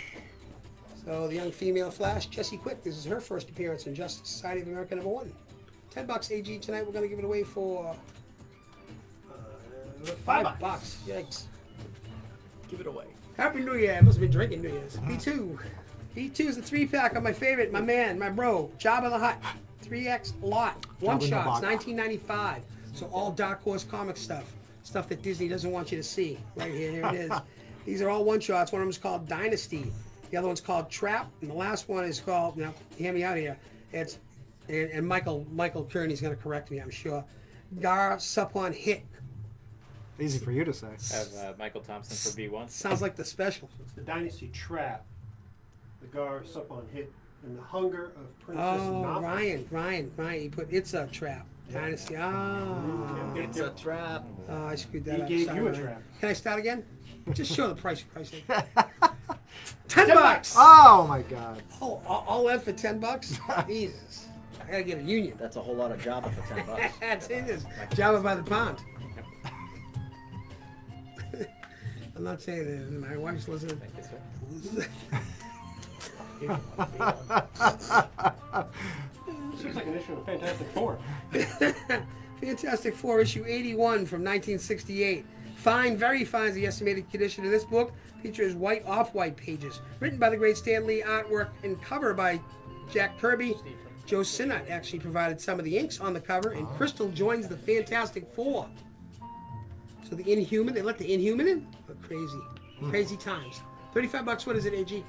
So the young female Flash, Jessie Quick. This is her first appearance in Justice Society of America #1. $10 AG tonight. We're gonna give it away for $5. Yikes! Give it away. Happy New Year. I must have been drinking New Year's. B2. B2 is the 3-pack of my favorite, my man, my bro, Jabba the Hutt. 3X lot. One Jabba the shots, Hutt. 1995. So all Dark Horse comic stuff. Stuff that Disney doesn't want you to see. Right here, here it is. These are all one shots. One of them is called Dynasty. The other one's called Trap. And the last one is called, now, hear me out here. It's, and Michael Kearney's going to correct me, I'm sure. Gar Supon Hit. Easy for you to say. Have Michael Thompson for B1. Sounds like the special. It's the Dynasty Trap. The Gar Supon Hit and the Hunger of Princess Oh, Napa. Ryan. He put It's a Trap. Dynasty. Ah. It's a trap. Oh, I screwed that He up. gave Sorry, you a Ryan. trap. Can I start again? Just show the price, for Christ's sake. $10. Oh my God. Oh, all that for $10? Jesus. I gotta get a union. That's a whole lot of Java for $10. That's it. Java by the pound. I'm not saying that. My wife's listening. Thank you, sir. Seems like an issue of Fantastic Four. Fantastic Four, issue 81 from 1968. Fine, very fine is the estimated condition of this book. Features white off-white pages. Written by the great Stan Lee, artwork and cover by Jack Kirby. Joe Sinnott actually provided some of the inks on the cover, and Crystal joins the Fantastic Four. So the Inhuman, they let the Inhuman in? Oh, crazy. Crazy times. $35, what is it, AG?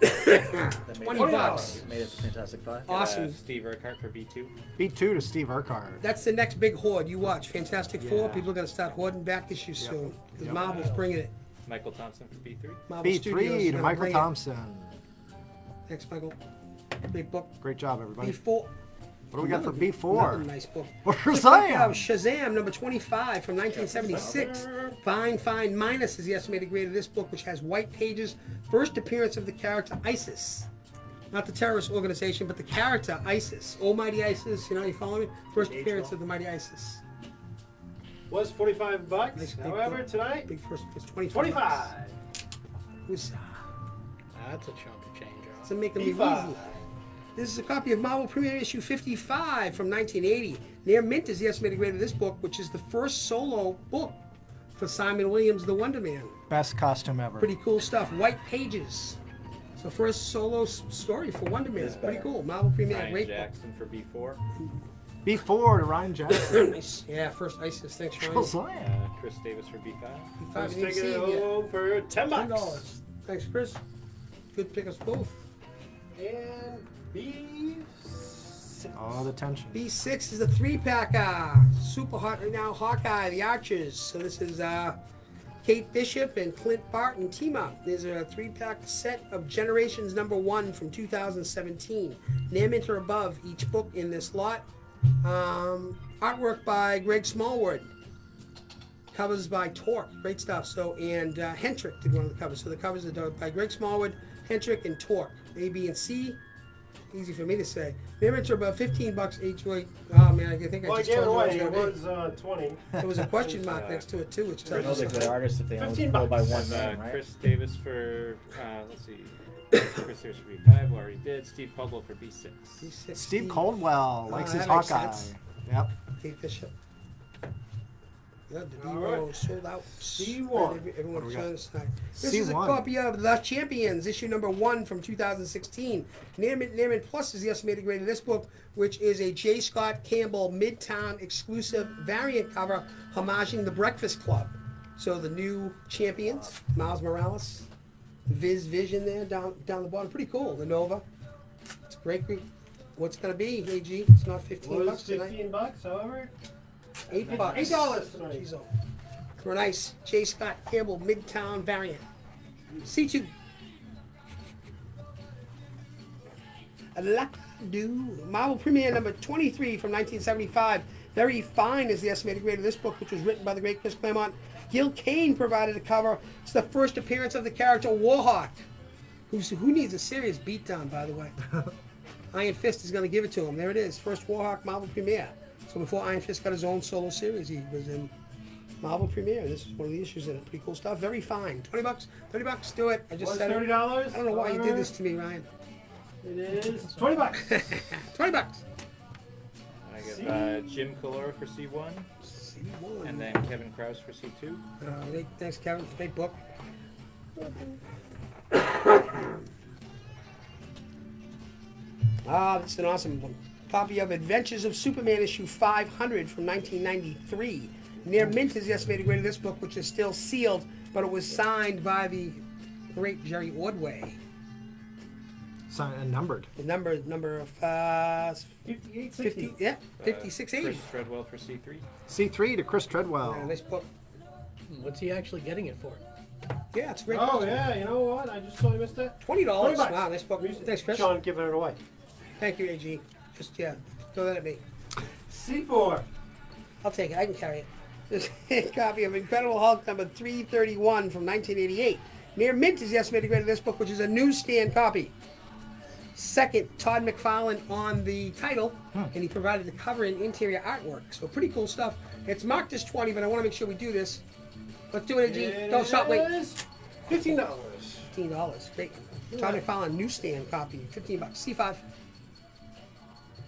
$20. Made it to Fantastic Five. Awesome. Steve Urquhart for B2. B2 to Steve Urquhart. That's the next big hoard. You watch. Fantastic Four. Yeah. People are going to start hoarding back issues soon. Because Yep. Marvel's bringing it. Michael Thompson for B3. Marvel Studios is B3 to gonna Michael bring it. Thompson. Thanks, Michael. Big book. Great job, everybody. B4. What do we got for Another B4? nice book. What for Shazam! Shazam? Shazam, number 25 from 1976. Fine minus is the estimated grade of this book, which has white pages. First appearance of the character ISIS. Not the terrorist organization, but the character ISIS. Almighty ISIS, you follow me? First appearance of the mighty ISIS. Was 45 bucks. Nice big However, book. tonight, Big first, it's 25. 25. Who's That's a chunk of change. It's making me B5. wheezy. This is a copy of Marvel Premiere Issue 55 from 1980. Near mint is the estimated grade of this book, which is the first solo book for Simon Williams, the Wonder Man. Best costume ever. Pretty cool stuff. White pages. So first solo story for Wonder Man. Pretty cool. Marvel Premiere, Ryan great Jackson for B4. B4 to Ryan Jackson. book. Nice. Yeah, first ISIS. Thanks, Ryan. Shazam. Chris Davis for B5. Let's Didn't take see it it yet. home for $10. $10. Thanks, Chris. Good pick us both. And B6. Oh, the tension. B6 is a 3-pack. Super hot right now. Hawkeye, the Archers. So this is Kate Bishop and Clint Barton team up. There's a 3-pack set of Generations #1 from 2017. Near mint or above each book in this lot. Artwork by Greg Smallwood. Covers by Torque. Great stuff. So and Hendrick did one of the covers. So the covers are by Greg Smallwood, Hendrick, and Torque. A, B, and C. Easy for me to say. Near mint or above $15 each way. Oh man, I think Well, I I just gave it told you away. what It was was 20. There was a question mark next to it too, which tells I know you they're good something. artists if they only 15 go by bucks. one man, right? Chris Davis for, let's see. Chris Davis for B5, we already did. Steve Caldwell for B6. B6, Steve Caldwell Oh, likes that his makes Hawkeye. sense. Yep. Kate Bishop. Yeah, the All D-Roll right. sold out. C1. Everyone What do we got? join us tonight. This is a C1. copy of The Champions, issue #1 from 2016. Near mint plus is the estimated grade of this book, which is a J. Scott Campbell Midtown exclusive variant cover homaging the Breakfast Club. So the new champions, Miles Morales, Vision there down the bottom. Pretty cool. The Nova. It's a great group. What's it gonna be, AG? It's not 15 Was bucks tonight. 15 bucks, however. $8 bucks. $8 tonight. Jeez, oh. For a nice J. Scott Campbell Midtown variant. C2. Do Marvel Premiere number 23 from 1975. Very fine is the estimated grade of this book, which was written by the great Chris Claremont. Gil Kane provided the cover. It's the first appearance of the character Warhawk, who needs a serious beatdown, by the way. Iron Fist is going to give it to him. There it is. First Warhawk Marvel Premiere. So before Iron Fist got his own solo series, he was in Marvel Premiere. This is one of the issues in it. Pretty cool stuff. Very fine. 20 bucks, 30 bucks, do it. I just Was said it. $30. I don't know why you did this to me, Ryan. It is 20 bucks. 20 bucks. I give Jim Calora for C1, C1. and then Kevin Krause for C2. Thanks, Kevin. Big book. This is an awesome one. Copy of Adventures of Superman issue 500 from 1993. Near mint is the estimated grade of this book, which is still sealed, but it was signed by the great Jerry Ordway. Signed and numbered. The number of 58, 50, yeah, 5680. Chris Treadwell for C3. C3 to Chris Treadwell. Yeah, nice book. What's he actually getting it for? Yeah, it's a great. Oh book. yeah, you know what? I just totally missed that. $20. 20 bucks. Wow, nice book. Thanks, Chris. Sean giving it away. Thank you, AG. Just throw that at me. C4. I'll take it. I can carry it. This is a copy of Incredible Hulk number 331 from 1988. Near mint is the estimated grade of this book, which is a newsstand copy. Second, Todd McFarlane on the title, and he provided the cover and interior artwork. So pretty cool stuff. It's marked as 20, but I want to make sure we do this. Let's do it, AG. Don't stop, wait. $15. $15. Great. Todd McFarlane newsstand copy, 15 bucks. C5.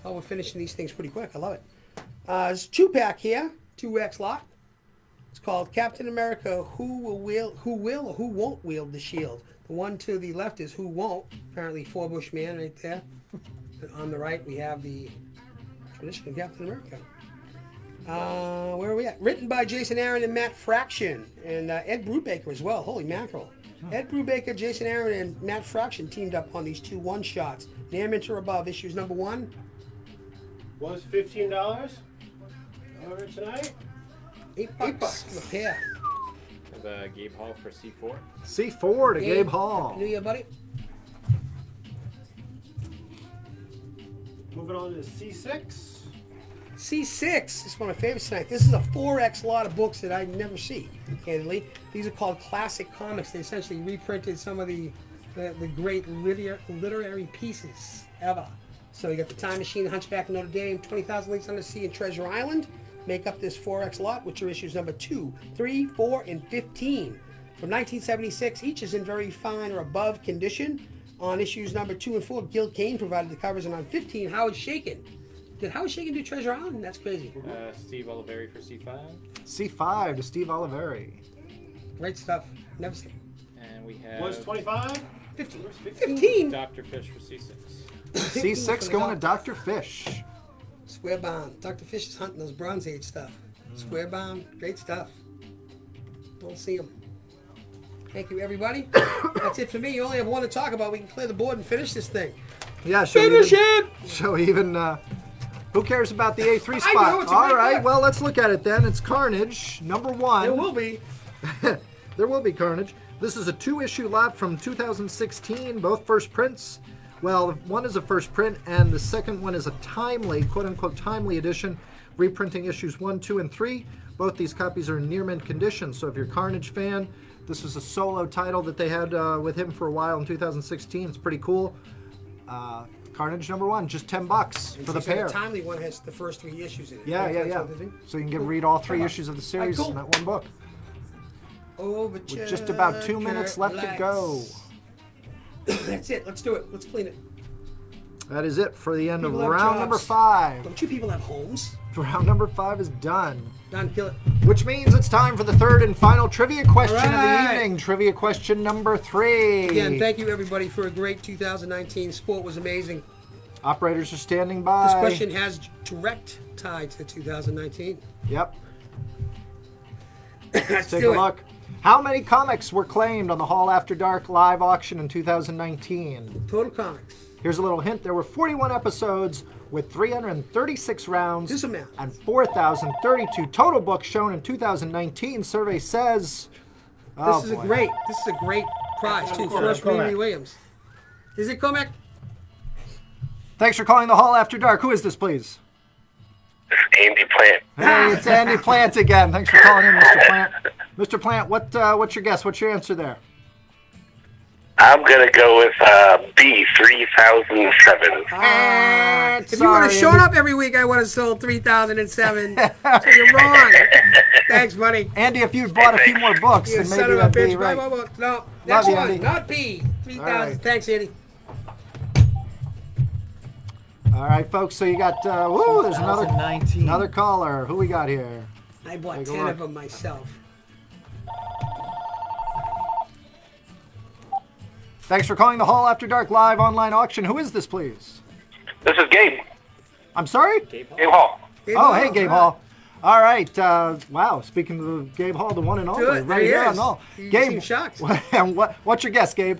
Oh, we're finishing these things pretty quick. I love it. There's a 2-pack here, 2X lot. It's called Captain America, Who Will or Who Won't Wield the Shield. The one to the left is Who Won't. Apparently, Forbush Man right there. And on the right, we have the traditional Captain America. Where are we at? Written by Jason Aaron and Matt Fraction. And Ed Brubaker as well. Holy mackerel. Ed Brubaker, Jason Aaron, and Matt Fraction teamed up on these two one-shots. Near mint or above. Issues number 1. Was $15. Over tonight. $8 for the pair. Have Gabe Hall for C4. C4 to Gabe Hall. Happy New Year, buddy. Moving on to C6. C6 is one of my favorites tonight. This is a 4X lot of books that I never see, candidly. These are called classic comics. They essentially reprinted some of the great literary pieces ever. So you got The Time Machine, The Hunchback of Notre Dame, 20,000 Leagues Under the Sea, and Treasure Island. Make up this 4X lot, which are issues number 2, 3, 4, and 15. From 1976, each is in very fine or above condition. On issues number 2 and 4, Gil Kane provided the covers, and on 15, Howard Shakin. Did Howard Shakin do Treasure Island? That's crazy. Steve Oliveri for C5. C5 to Steve Oliveri. Great stuff. Never seen. And we have Was 25. 15. Dr. Fish for C6. C6 going to Dr. Fish. Square bound. Dr. Fish is hunting those Bronze Age stuff. Square bound. Great stuff. Don't see them. Thank you, everybody. That's it for me. You only have one to talk about. We can clear the board and finish this thing. Yeah, Finish it! So even, who cares about the A3 I spot? know, it's a All great right, book. well, let's look at it then. It's Carnage, number 1. There will be. There will be Carnage. This is a 2-issue lot from 2016, both first prints. Well, one is a first print, and the second one is a timely, quote-unquote timely edition, reprinting issues 1, 2, and 3. Both these copies are in near mint condition, so if you're a Carnage fan, this was a solo title that they had with him for a while in 2016. It's pretty cool. Carnage number 1, just $10 for the pair. The timely one has the first 3 issues in it. Yeah, Right? yeah, That's yeah. what they do. So you can read all 3 issues of the series cool. in that one book. With just about 2 minutes left to go. That's it. Let's do it. Let's clean it. That is it for the end People of have round jobs. number 5. Don't you people have homes? Round number 5 is done. Done. Kill it. Which means it's time for the third and final trivia question of the right. evening. Trivia question number 3. Again, thank you everybody for a great 2019. Sport was amazing. Operators are standing by. This question has direct ties to 2019. Yep. Let's Take do a it. look. How many comics were claimed on the Hall After Dark live auction in 2019? Total comics. Here's a little hint. There were 41 episodes with 336 rounds Do some math. and 4,032 total books shown in 2019. Survey says... This is a great prize, too. First Riri Williams. Is it Comac? Thanks for calling the Hall After Dark. Who is this, please? Andy Plant. Hey, it's Andy Plant again. Thanks for calling in, Mr. Plant. Mr. Plant, what's your guess? What's your answer there? I'm going to go with B, 3007. If you would have shown up every week, I would have sold 3007. So you're wrong. Thanks, buddy. Andy, if you'd bought a few more books, You then son maybe of a that'd be bitch. right. No, next you, one. Andy. Not B. 3000. right. Thanks, Andy. All right, folks. So you got there's 2019. another caller. Who we got here? I bought Take a 10 look. of them myself. Thanks for calling the Hall After Dark live online auction. Who is this, please? This is Gabe. I'm sorry? Gabe Hall. Gabe Hall. Oh, hey, Gabe Hall. All right. Wow. Speaking of Gabe Hall, the one and only, Good, right there he here is. on all. You Gabe, seem shocked. And what's your guess, Gabe?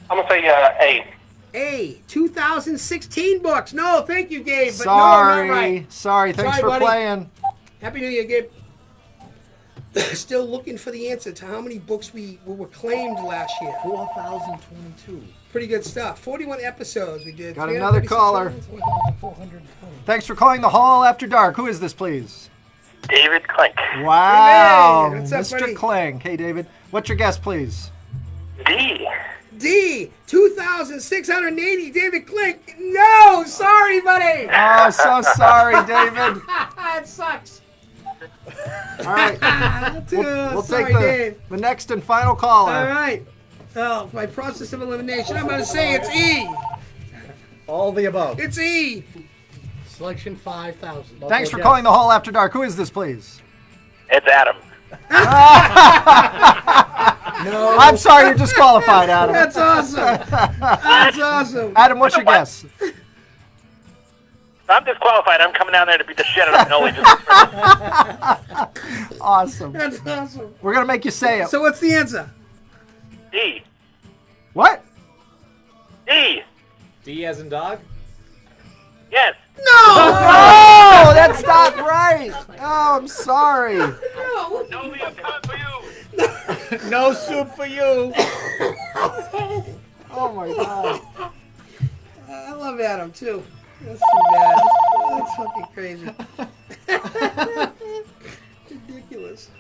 I'm going to say A. A, 2016 books. No, thank you, Gabe. But Sorry. no, not right. Sorry. Thanks Sorry, for buddy. playing. Happy New Year, Gabe. Still looking for the answer to how many books we were claimed last year. 4,022. Pretty good stuff. 41 episodes we did. Got another 336 caller. rounds. 4,420. Thanks for calling the Hall After Dark. Who is this, please? David Klink. Wow. Hey, what's up, Mr. buddy? Kling. Hey, David. What's your guess, please? D. D, 2,680. David Klink. No, sorry, buddy. Oh, so sorry, David. It sucks. All right. We'll Sorry, take Dave. the next and final caller. All right. Oh, by process of elimination, I'm going to say it's E. All the above. It's E. Selection 5,000. Thanks for calling the Hall After Dark. Who is this, please? It's Adam. I'm sorry, you're disqualified, Adam. That's awesome. That's awesome. Adam, what's your guess? I'm disqualified. I'm coming down there to beat the shit out of Noli. Awesome. That's awesome. We're going to make you say it. So what's the answer? D. What? D. D as in dog? Yes. Oh, that's not right. Oh, I'm sorry. Noli, I'm coming for you. No soup for you. Oh, my God. I love Adam, too. That's too bad. That's fucking crazy. Ridiculous.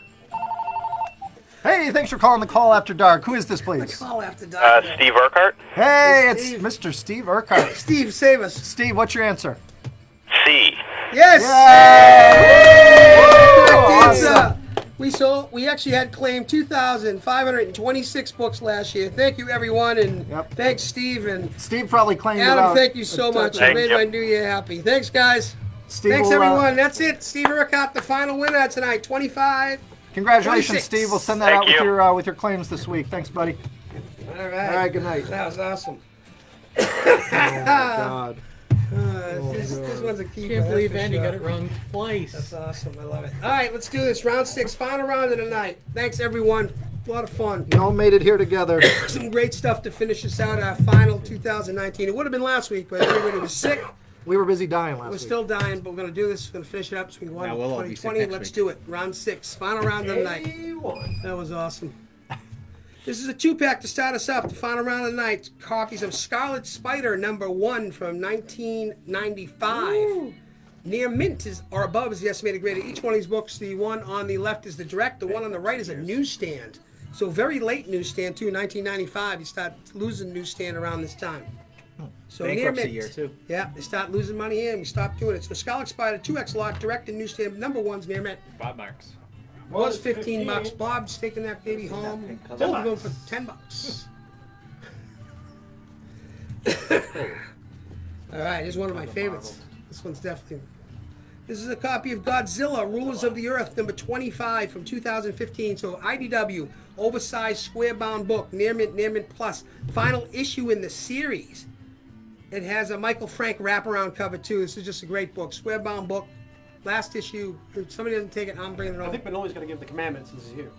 Hey, thanks for calling the Call After Dark. Who is this, please? Call after dark. Steve Urquhart. Hey, it's Steve. Mr. Steve Urquhart. Steve, save us. Steve, what's your answer? C. Yes. Yay! Correct Awesome. answer. We actually had claimed 2,526 books last year. Thank you, everyone, and Yep. thanks, Steve and Steve probably claimed Adam. about Thank you so much. You Thank made you. my New Year happy. Thanks, guys. Steve Thanks, will, everyone. That's it. Steve Urquhart, the final winner tonight. 25. Congratulations, 26. Steve. We'll send that Thank out you. with your claims this week. Thanks, buddy. All right. All right, good night. That was awesome. Oh, my God. This one's a keeper. Can't believe that's for Andy sure. got it wrong twice. That's awesome. I love it. All right, let's do this. Round 6, final round of the night. Thanks, everyone. A lot of fun. You all made it here together. Some great stuff to finish us out. Our final 2019. It would have been last week, but everybody was sick. We were busy dying last We're week. still dying, but we're going to do this. We're going to finish it up so we can go on Now to we'll all be sick 2020. next Let's week. do it. Round 6, final round of the night. That was awesome. This is a 2-pack to start us off. The final round of the night. Copies of Scarlet Spider #1 from 1995. Near mint or above is the estimated grade of each one of these books. The one on the left is the direct. The one on the right is a newsstand. So very late newsstand too. 1995. You start losing newsstand around this time. So near Bankruptcy mint. year, too. Yeah, they start losing money here, and we stopped doing it. So Scarlet Spider 2X lot, direct and newsstand. #1's near mint. Bob Marks. Was 15 bucks. Bob's taking that baby home. Both of them for 10 bucks. All right, here's one of my favorites. This one's definitely. This is a copy of Godzilla, Rulers of the Earth, #25 from 2015. So IDW, oversized square-bound book, near mint plus. Final issue in the series. It has a Michael Frank wraparound cover too. This is just a great book, square-bound book. Last issue. If somebody doesn't take it, I'm bringing it I home. think Manoli's going to give the commandments since he's here.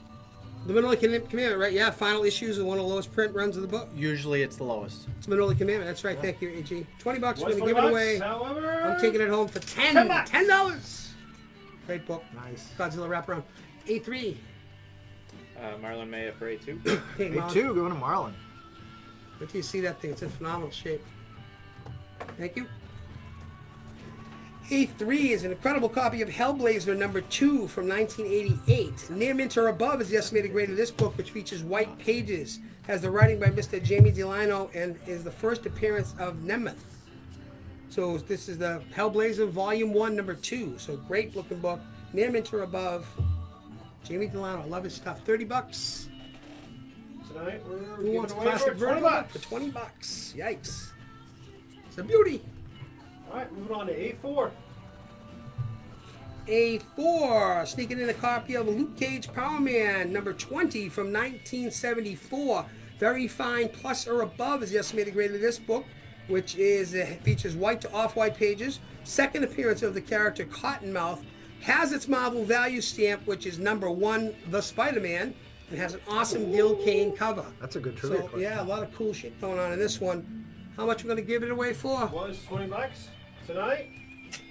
The Manoli Commandment, right? Yeah, final issues of one of the lowest print runs of the book. Usually it's the lowest. It's the Manoli Commandment. That's right. Thank you, AG. $20. We're Was going to give 20 it away. However, I'm taking it home for $10. $10. Great book. Nice. Godzilla wraparound. A3. Marlon Maya for A2. Okay, Me Marlon. too, going to Marlin. Wait till you see that thing. It's in phenomenal shape. Thank you. A3 is an incredible copy of Hellblazer number 2 from 1988. Near mint or above is the estimated grade of this book, which features white pages, has the writing by Mr. Jamie Delano, and is the first appearance of Nemeth. So this is the Hellblazer Volume 1, number 2. So great looking book. Near mint or above. Jamie Delano, I love his stuff. $30. tonight we're Who giving wants away classic for 20 Vertigo bucks. for $20? Yikes. It's a beauty. All right, moving on to A4. A4, sneaking in a copy of Luke Cage Power Man, number 20 from 1974. Very fine plus or above is the estimated grade of this book, which is features white to off-white pages. Second appearance of the character Cottonmouth. Has its Marvel value stamp, which is number 1, the Spider-Man, and has an awesome Gil Kane cover. That's a good trivia So, question. yeah, a lot of cool shit going on in this one. How much we're going to give it away for? Was 20 bucks. Tonight,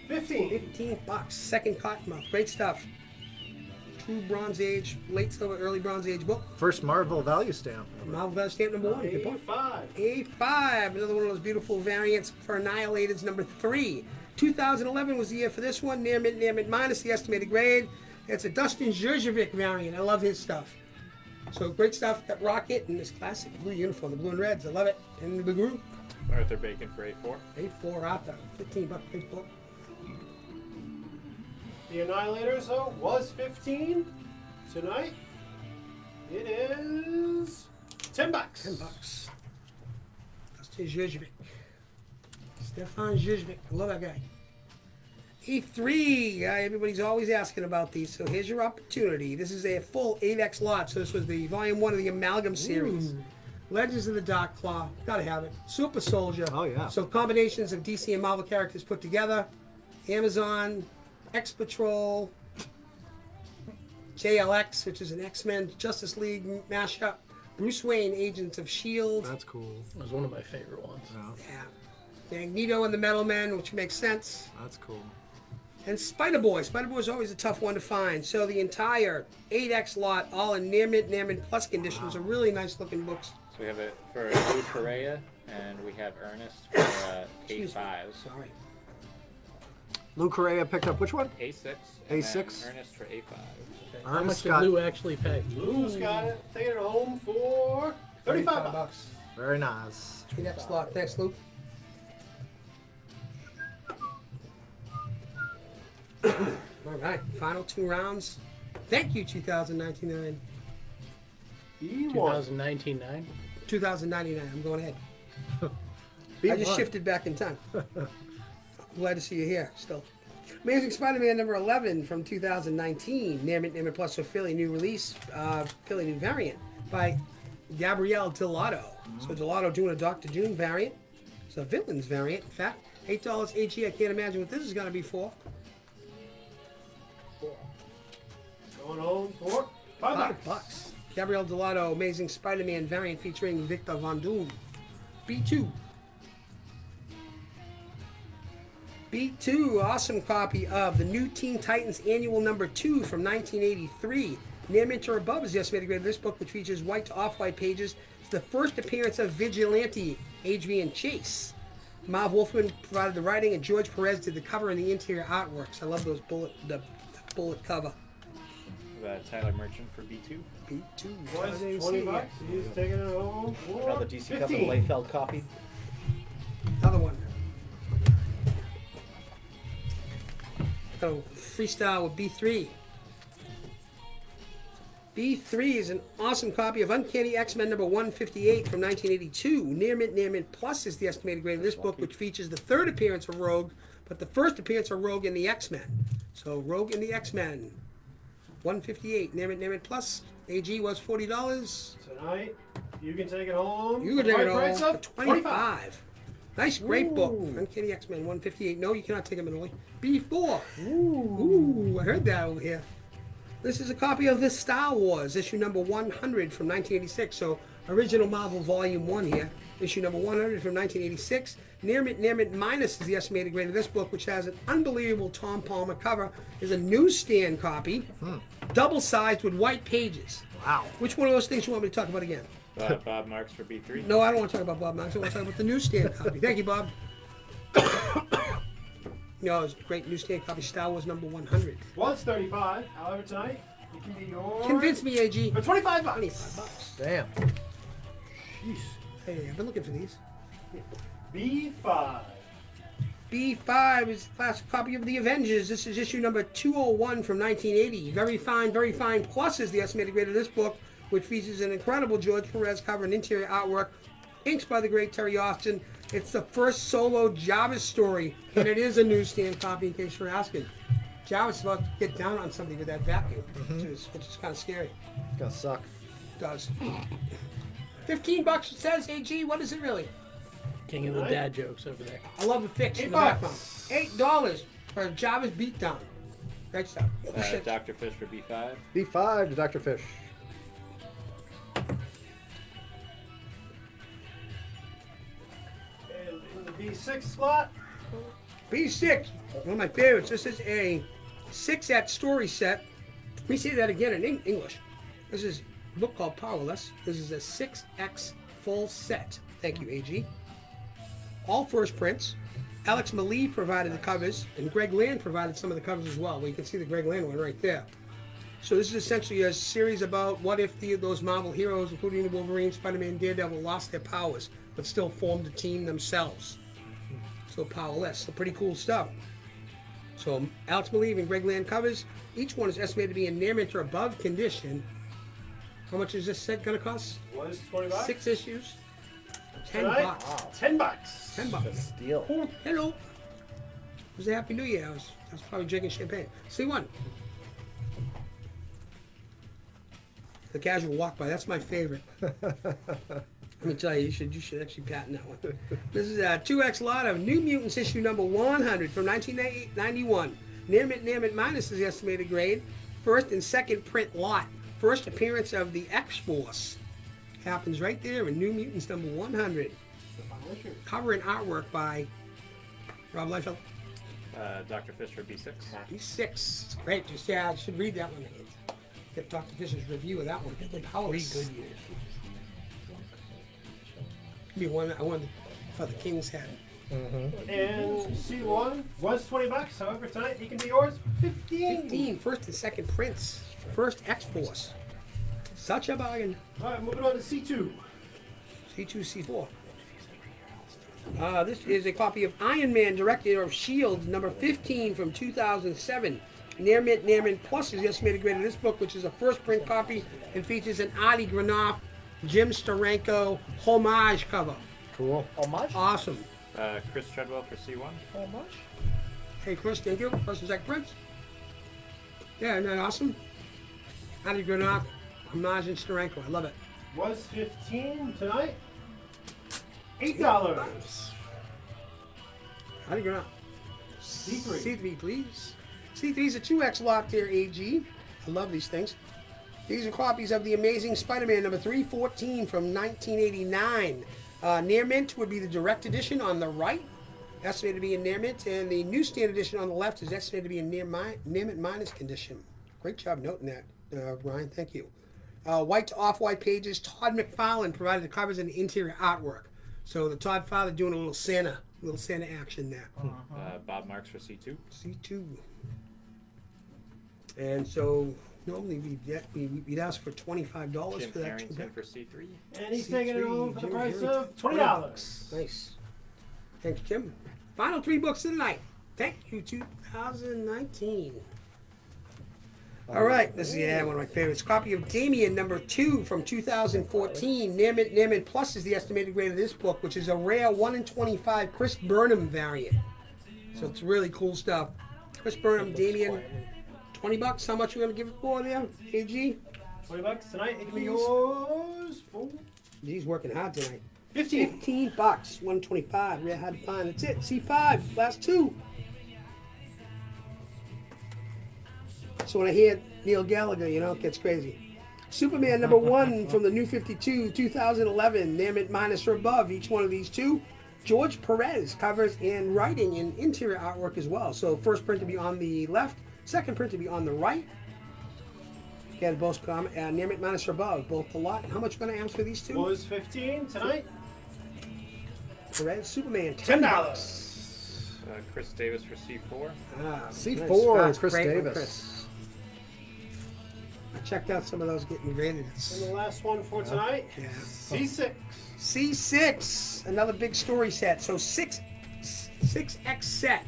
15. $15. Second Cottonmouth. Great stuff. True Bronze Age, late Silver, early Bronze Age book. First Marvel value stamp. Marvel value stamp number 1. Good point. A5. A5, another one of those beautiful variants for Annihilateds, number 3. 2011 was the year for this one. Near mint minus the estimated grade. It's a Dustin Jurjevic variant. I love his stuff. So great stuff. Got Rocket in this classic blue uniform, the blue and reds. I love it. And the group. Arthur Bacon for A4. A4 out there. $15 big book. The Annihilators, though, was 15. Tonight, it is 10 bucks. $10. Dustin Jurjevic. Stefan Jurjevic. I love that guy. E3. Everybody's always asking about these, so here's your opportunity. This is a full 8X lot, so this was the volume 1 of the Amalgam series. Legends of the Dark Claw. Gotta have it. Super Soldier. Oh, yeah. So combinations of DC and Marvel characters put together. Amazon, X-Patrol, JLX, which is an X-Men Justice League mashup. Bruce Wayne, Agents of S.H.I.E.L.D. That's cool. That was one of my favorite ones. Yeah. Magneto and the Metal Men, which makes sense. That's cool. And Spider-Boy. Spider-Boy is always a tough one to find. So the entire 8X lot, all in near mint plus conditions, are really nice looking books. So we have it for Lou Correa, and we have Ernest for Excuse me. A5. Sorry. Lou Correa picked up which one? A6. And A6? then Ernest for A5. How much Ernest did got Lou actually pay? Lou's got it. Taking it home for 35 bucks. very nice. 8X lot. Thanks, Luke. All right, final 2 rounds. Thank you, 2099. E1. 2019-9. 2099. I'm going ahead. Beat I just one. shifted back in time. I'm glad to see you here still. Amazing Spider-Man number 11 from 2019. Near mint plus, so fairly new release, fairly new variant by Gabrielle Delato. So Delato doing a Dr. Doom variant. It's a villains variant, in fact. $8 AG. I can't imagine what this is going to be for. Going home for 5 $5. bucks. Gabrielle Delato, Amazing Spider-Man variant featuring Victor Von Doom. B2. B2, awesome copy of the New Teen Titans Annual Number 2 from 1983. Near mint or above is the estimated grade of this book, which features white to off-white pages. It's the first appearance of Vigilante, Adrian Chase. Marv Wolfman provided the writing, and George Perez did the cover and the interior artworks. I love those the bullet cover. Tyler Merchant for B2. B2. Was 20 bucks. He's taking it home for Another DC cover, 15. Layfeld copy. Another one. So, freestyle with B3. B3 is an awesome copy of Uncanny X-Men number 158 from 1982. Near mint plus is the estimated grade of this book, which features the third appearance of Rogue, but the first appearance of Rogue in the X-Men. So, Rogue in the X-Men. 158. Near mint plus. AG was $40. Tonight, you can take it home. You can for take it the home price for of 25. Nice, great book. Uncanny X-Men 158. No, you cannot take it, Manoli. B4. Ooh, I heard that over here. This is a copy of the Star Wars, issue number 100 from 1986. So, original Marvel Volume 1 here, issue number 100 from 1986. Near mint minus is the estimated grade of this book, which has an unbelievable Tom Palmer cover. Is a newsstand copy, double-sized with white pages. Wow. Which one of those things you want me to talk about again? Bob Marks for B3. No, I don't want to talk about Bob Marks. I want to talk about the newsstand copy. Thank you, Bob. No, it's a great newsstand copy, Star Wars number 100. Was 35. However, tonight it can be yours. Convince me, AG. For 25 bucks. 25 bucks. Damn. Hey, I've been looking for these. B5. B5 is a classic copy of The Avengers. This is issue number 201 from 1980. Very fine plus is the estimated grade of this book, which features an incredible George Perez cover and interior artwork, inks by the great Terry Austin. It's the first solo Jarvis story, and it is a newsstand copy in case you're asking. Jarvis is about to get down on somebody with that vacuum, which is kind of scary. It's gonna suck. It does. 15 bucks it says, AG, what is it really? King of the dad jokes over there. I love the fix in the $8. background. $8 for a Jarvis beatdown. Great stuff. Dr. Fish for B5. B5 to Dr. Fish. And in the B6 slot, B6, one of my favorites. This is a 6-act story set. Let me say that again in English. This is a book called Powerless. This is a 6X full set. Thank you, AG. All first prints. Alex Malee provided the covers, and Greg Land provided some of the covers as well. Well, you can see the Greg Land one right there. So this is essentially a series about what if those Marvel heroes, including the Wolverine, Spider-Man, Daredevil, lost their powers, but still formed a team themselves. So powerless. So pretty cool stuff. So Alex Malee and Greg Land covers. Each one is estimated to be in near mint or above condition. How much is this set going to cost? was 25. 6 issues. 10 Tonight, bucks. Wow. 10 bucks. 10 bucks. Steal. Oh, hello. It was a Happy New Year. I was probably drinking champagne. C1. The casual walk by. That's my favorite. Let me tell you, you should actually patent that one. This is a 2X lot of New Mutants issue number 100 from 1991. Near mint minus is the estimated grade. First and second print lot. First appearance of the X-Force. Happens right there in New Mutants number 100. Cover and artwork by Rob Liefeld. Dr. Fish for B6. B6. It's great. I should read that one. Get Dr. Fisher's review of that one. Get the Powerless. 3 good years. Be one I wanted for the King's head. And C1 was 20 bucks. However, tonight it can be yours. 15. 15. First and second prints. First X-Force. Such a bargain. All right, moving on to C2. C2, C4. This is a copy of Iron Man, Director of S.H.I.E.L.D., number 15 from 2007. Near mint plus is the estimated grade of this book, which is a first print copy and features an Adi Granoff, Jim Steranko homage cover. Cool. Homage? Awesome. Chris Treadwell for C1. Homage? Hey, Chris, thank you. First and second prints. Yeah, isn't that awesome? Adi Granoff, homage and Steranko. I love it. Was 15 tonight. $8. Adi Granoff. C3. C3, please. C3 is a 2X lot there, AG. I love these things. These are copies of The Amazing Spider-Man number 314 from 1989. Near mint would be the direct edition on the right, estimated to be in near mint, and the newsstand edition on the left is estimated to be in near mint minus condition. Great job noting that, Ryan. Thank you. White to off-white pages. Todd McFarlane provided the covers and the interior artwork. So the Todd father doing a little Santa action there. Bob Marks for C2. C2. And so normally we'd ask for $25 Jim for that. Harrington for C3. And he's C3, taking it home for the Jim price Harrington. of $20. Nice. Thanks, Jim. Final 3 books of the night. Thank you, 2019. All right, this is one of my favorites. Copy of Damien number 2 from 2014. Near mint plus is the estimated grade of this book, which is a rare 1 in 25 Chris Burnham variant. So it's really cool stuff. Chris Burnham, Damien, $20. How much are we gonna give it for there, AG? $20 tonight. It can be yours for G's working hard tonight. 15. $15. 125. Rare hard to find. That's it. C5. Last 2. So when I hear Neil Gallagher, you know, it gets crazy. Superman number 1 from the New 52, 2011, name it minus or above. Each one of these two. George Perez covers and writing and interior artwork as well. So first print to be on the left, second print to be on the right. Again, both name it minus or above, both a lot. How much are going to ask for these two? Was 15 tonight. Perez, Superman, $10. Chris Davis for C4. C4, nice. Chris Great one, Davis. Chris. I checked out some of those getting graded. And the last one for tonight. Yeah. C6. C6, another big story set. So 6X set.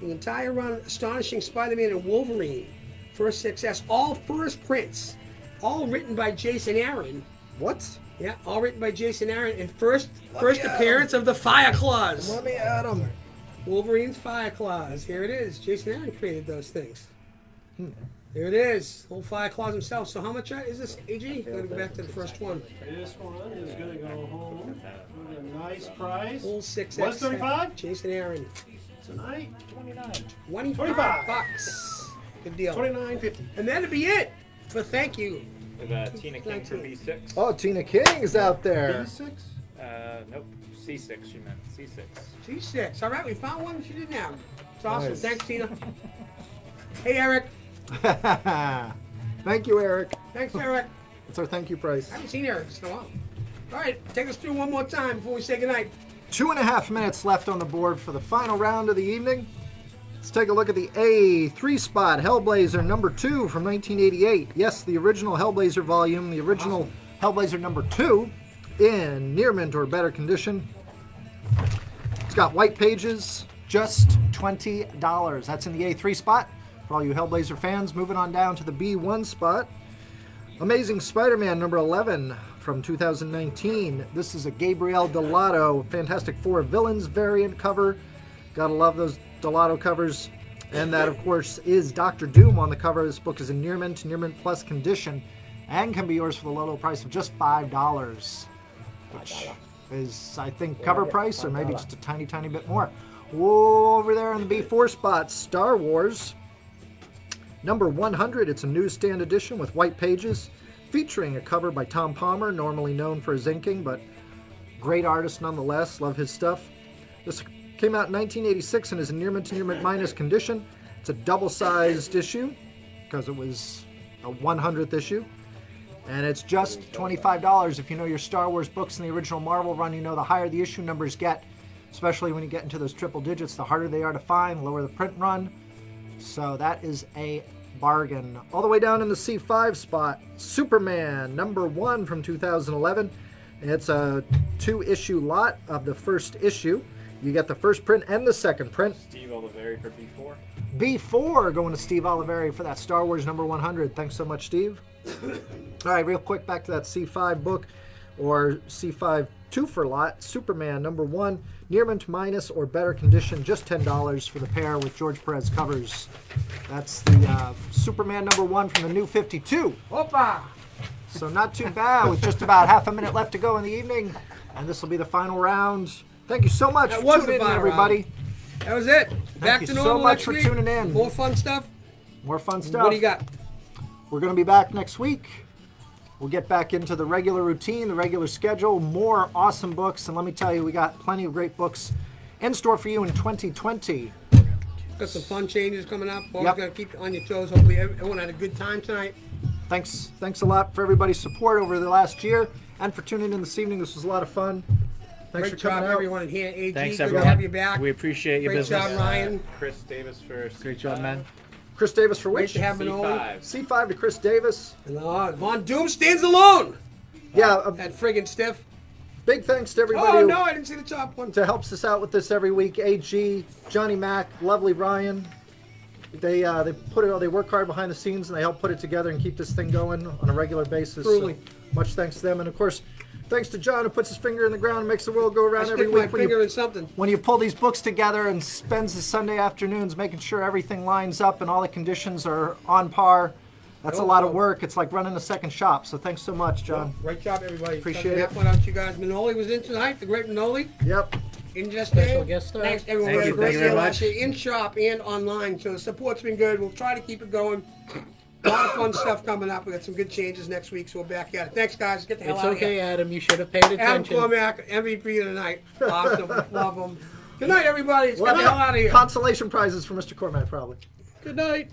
The entire run, Astonishing Spider-Man and Wolverine. First success, all first prints. All written by Jason Aaron. What? Yeah, all written by Jason Aaron. And first appearance of the Fire Claws. Let me at him. Wolverine's Fire Claws. Here it is. Jason Aaron created those things. There it is. Whole Fire Claws himself. So how much is this, AG? Gotta go back to the first one. This one is going to go home with a nice price. Whole 6X. Was 35? Jason Aaron. Tonight, 29. 25 bucks. Good deal. 29.50. And that'll be it for thank you. With Tina King for B6. Oh, Tina King is out there. B6? Nope. C6, she meant. C6. G6. All right, we found one she didn't have. It's awesome. Nice. Thanks, Tina. Hey, Eric. Thank you, Eric. Thanks, Eric. That's our thank you price. I haven't seen Eric in a while. All right, take us through one more time before we say goodnight. 2.5 minutes left on the board for the final round of the evening. Let's take a look at the A3 spot, Hellblazer number 2 from 1988. Yes, the original Hellblazer volume, the original Hellblazer number 2 in near mint or better condition. It's got white pages, just $20. That's in the A3 spot. For all you Hellblazer fans, moving on down to the B1 spot. Amazing Spider-Man number 11 from 2019. This is a Gabriel Delato Fantastic Four Villains variant cover. Gotta love those Delato covers. And that, of course, is Dr. Doom on the cover. This book is in near mint plus condition, and can be yours for the low price of just $5, which is, I think, cover price, or maybe just a tiny bit more. Whoa, over there in the B4 spot, Star Wars number 100. It's a newsstand edition with white pages, featuring a cover by Tom Palmer, normally known for his inking, but great artist nonetheless. Love his stuff. This came out in 1986 and is in near mint minus condition. It's a double-sized issue because it was a 100th issue. And it's just $25. If you know your Star Wars books in the original Marvel run, you know the higher the issue numbers get, especially when you get into those triple digits, the harder they are to find, lower the print run. So that is a bargain. All the way down in the C5 spot, Superman number 1 from 2011. It's a 2-issue lot of the first issue. You get the first print and the second print. Steve Oliveri for B4. B4 going to Steve Oliveri for that Star Wars number 100. Thanks so much, Steve. All right, real quick, back to that C5 book, or C5 2-for lot. Superman number 1, near mint minus or better condition, just $10 for the pair with George Perez covers. That's the Superman number 1 from the New 52. Opa! So not too bad, with just about half a minute left to go in the evening, and this will be the final round. Thank you so much That for was tuning the in, final everybody. That was it. Back you to so normal much next for week. tuning in. More fun stuff. More fun stuff. What do you got? We're going to be back next week. We'll get back into the regular routine, the regular schedule, more awesome books, and let me tell you, we got plenty of great books in store for you in 2020. Got some fun changes coming up. Always Yep. got to keep you on your toes. Hopefully everyone had a good time tonight. Thanks a lot for everybody's support over the last year, and for tuning in this evening. This was a lot of fun. Thanks Great for coming job, out. everyone in here. AG, Thanks, good everyone. to have you back. We appreciate your Great business. job, Ryan. Chris Davis for Great job, man. Chris Davis for Great which? to have Manoli. C5. C5 to Chris Davis. And Von Doom stands alone. Yeah, That friggin' stiff. big thanks to everybody Oh who no, I didn't see the top one. helps us out with this every week. AG, Johnny Mac, lovely Ryan. They work hard behind the scenes, and they help put it together and keep this thing going on a regular basis. Truly. So much thanks to them, and of course, thanks to John, who puts his finger in the ground and makes the world go I around every stick my week. finger in something. When you pull these books together and spends the Sunday afternoons making sure everything lines up and all the conditions are on par, that's a lot of work. It's like running a second shop. So thanks so much, John. Great job, everybody. Appreciate it. Point out to you guys. Manoli was in tonight. The great Manoli. Yep. In just Special day. guest star. Thanks, everyone. Thank We had you. a great Thank you very day much. last year in shop and online. So the support's been good. We'll try to keep it going. A lot of fun stuff coming up. We got some good changes next week, so we're back at it. Thanks, guys. Get the hell It's out of okay, here. Adam. You should have paid Adam attention. Cormack, MVP of the night. Awesome. Love him. Good night, everybody. Let's get the hell out of here. Consolation prizes for Mr. Cormack, probably. Good night.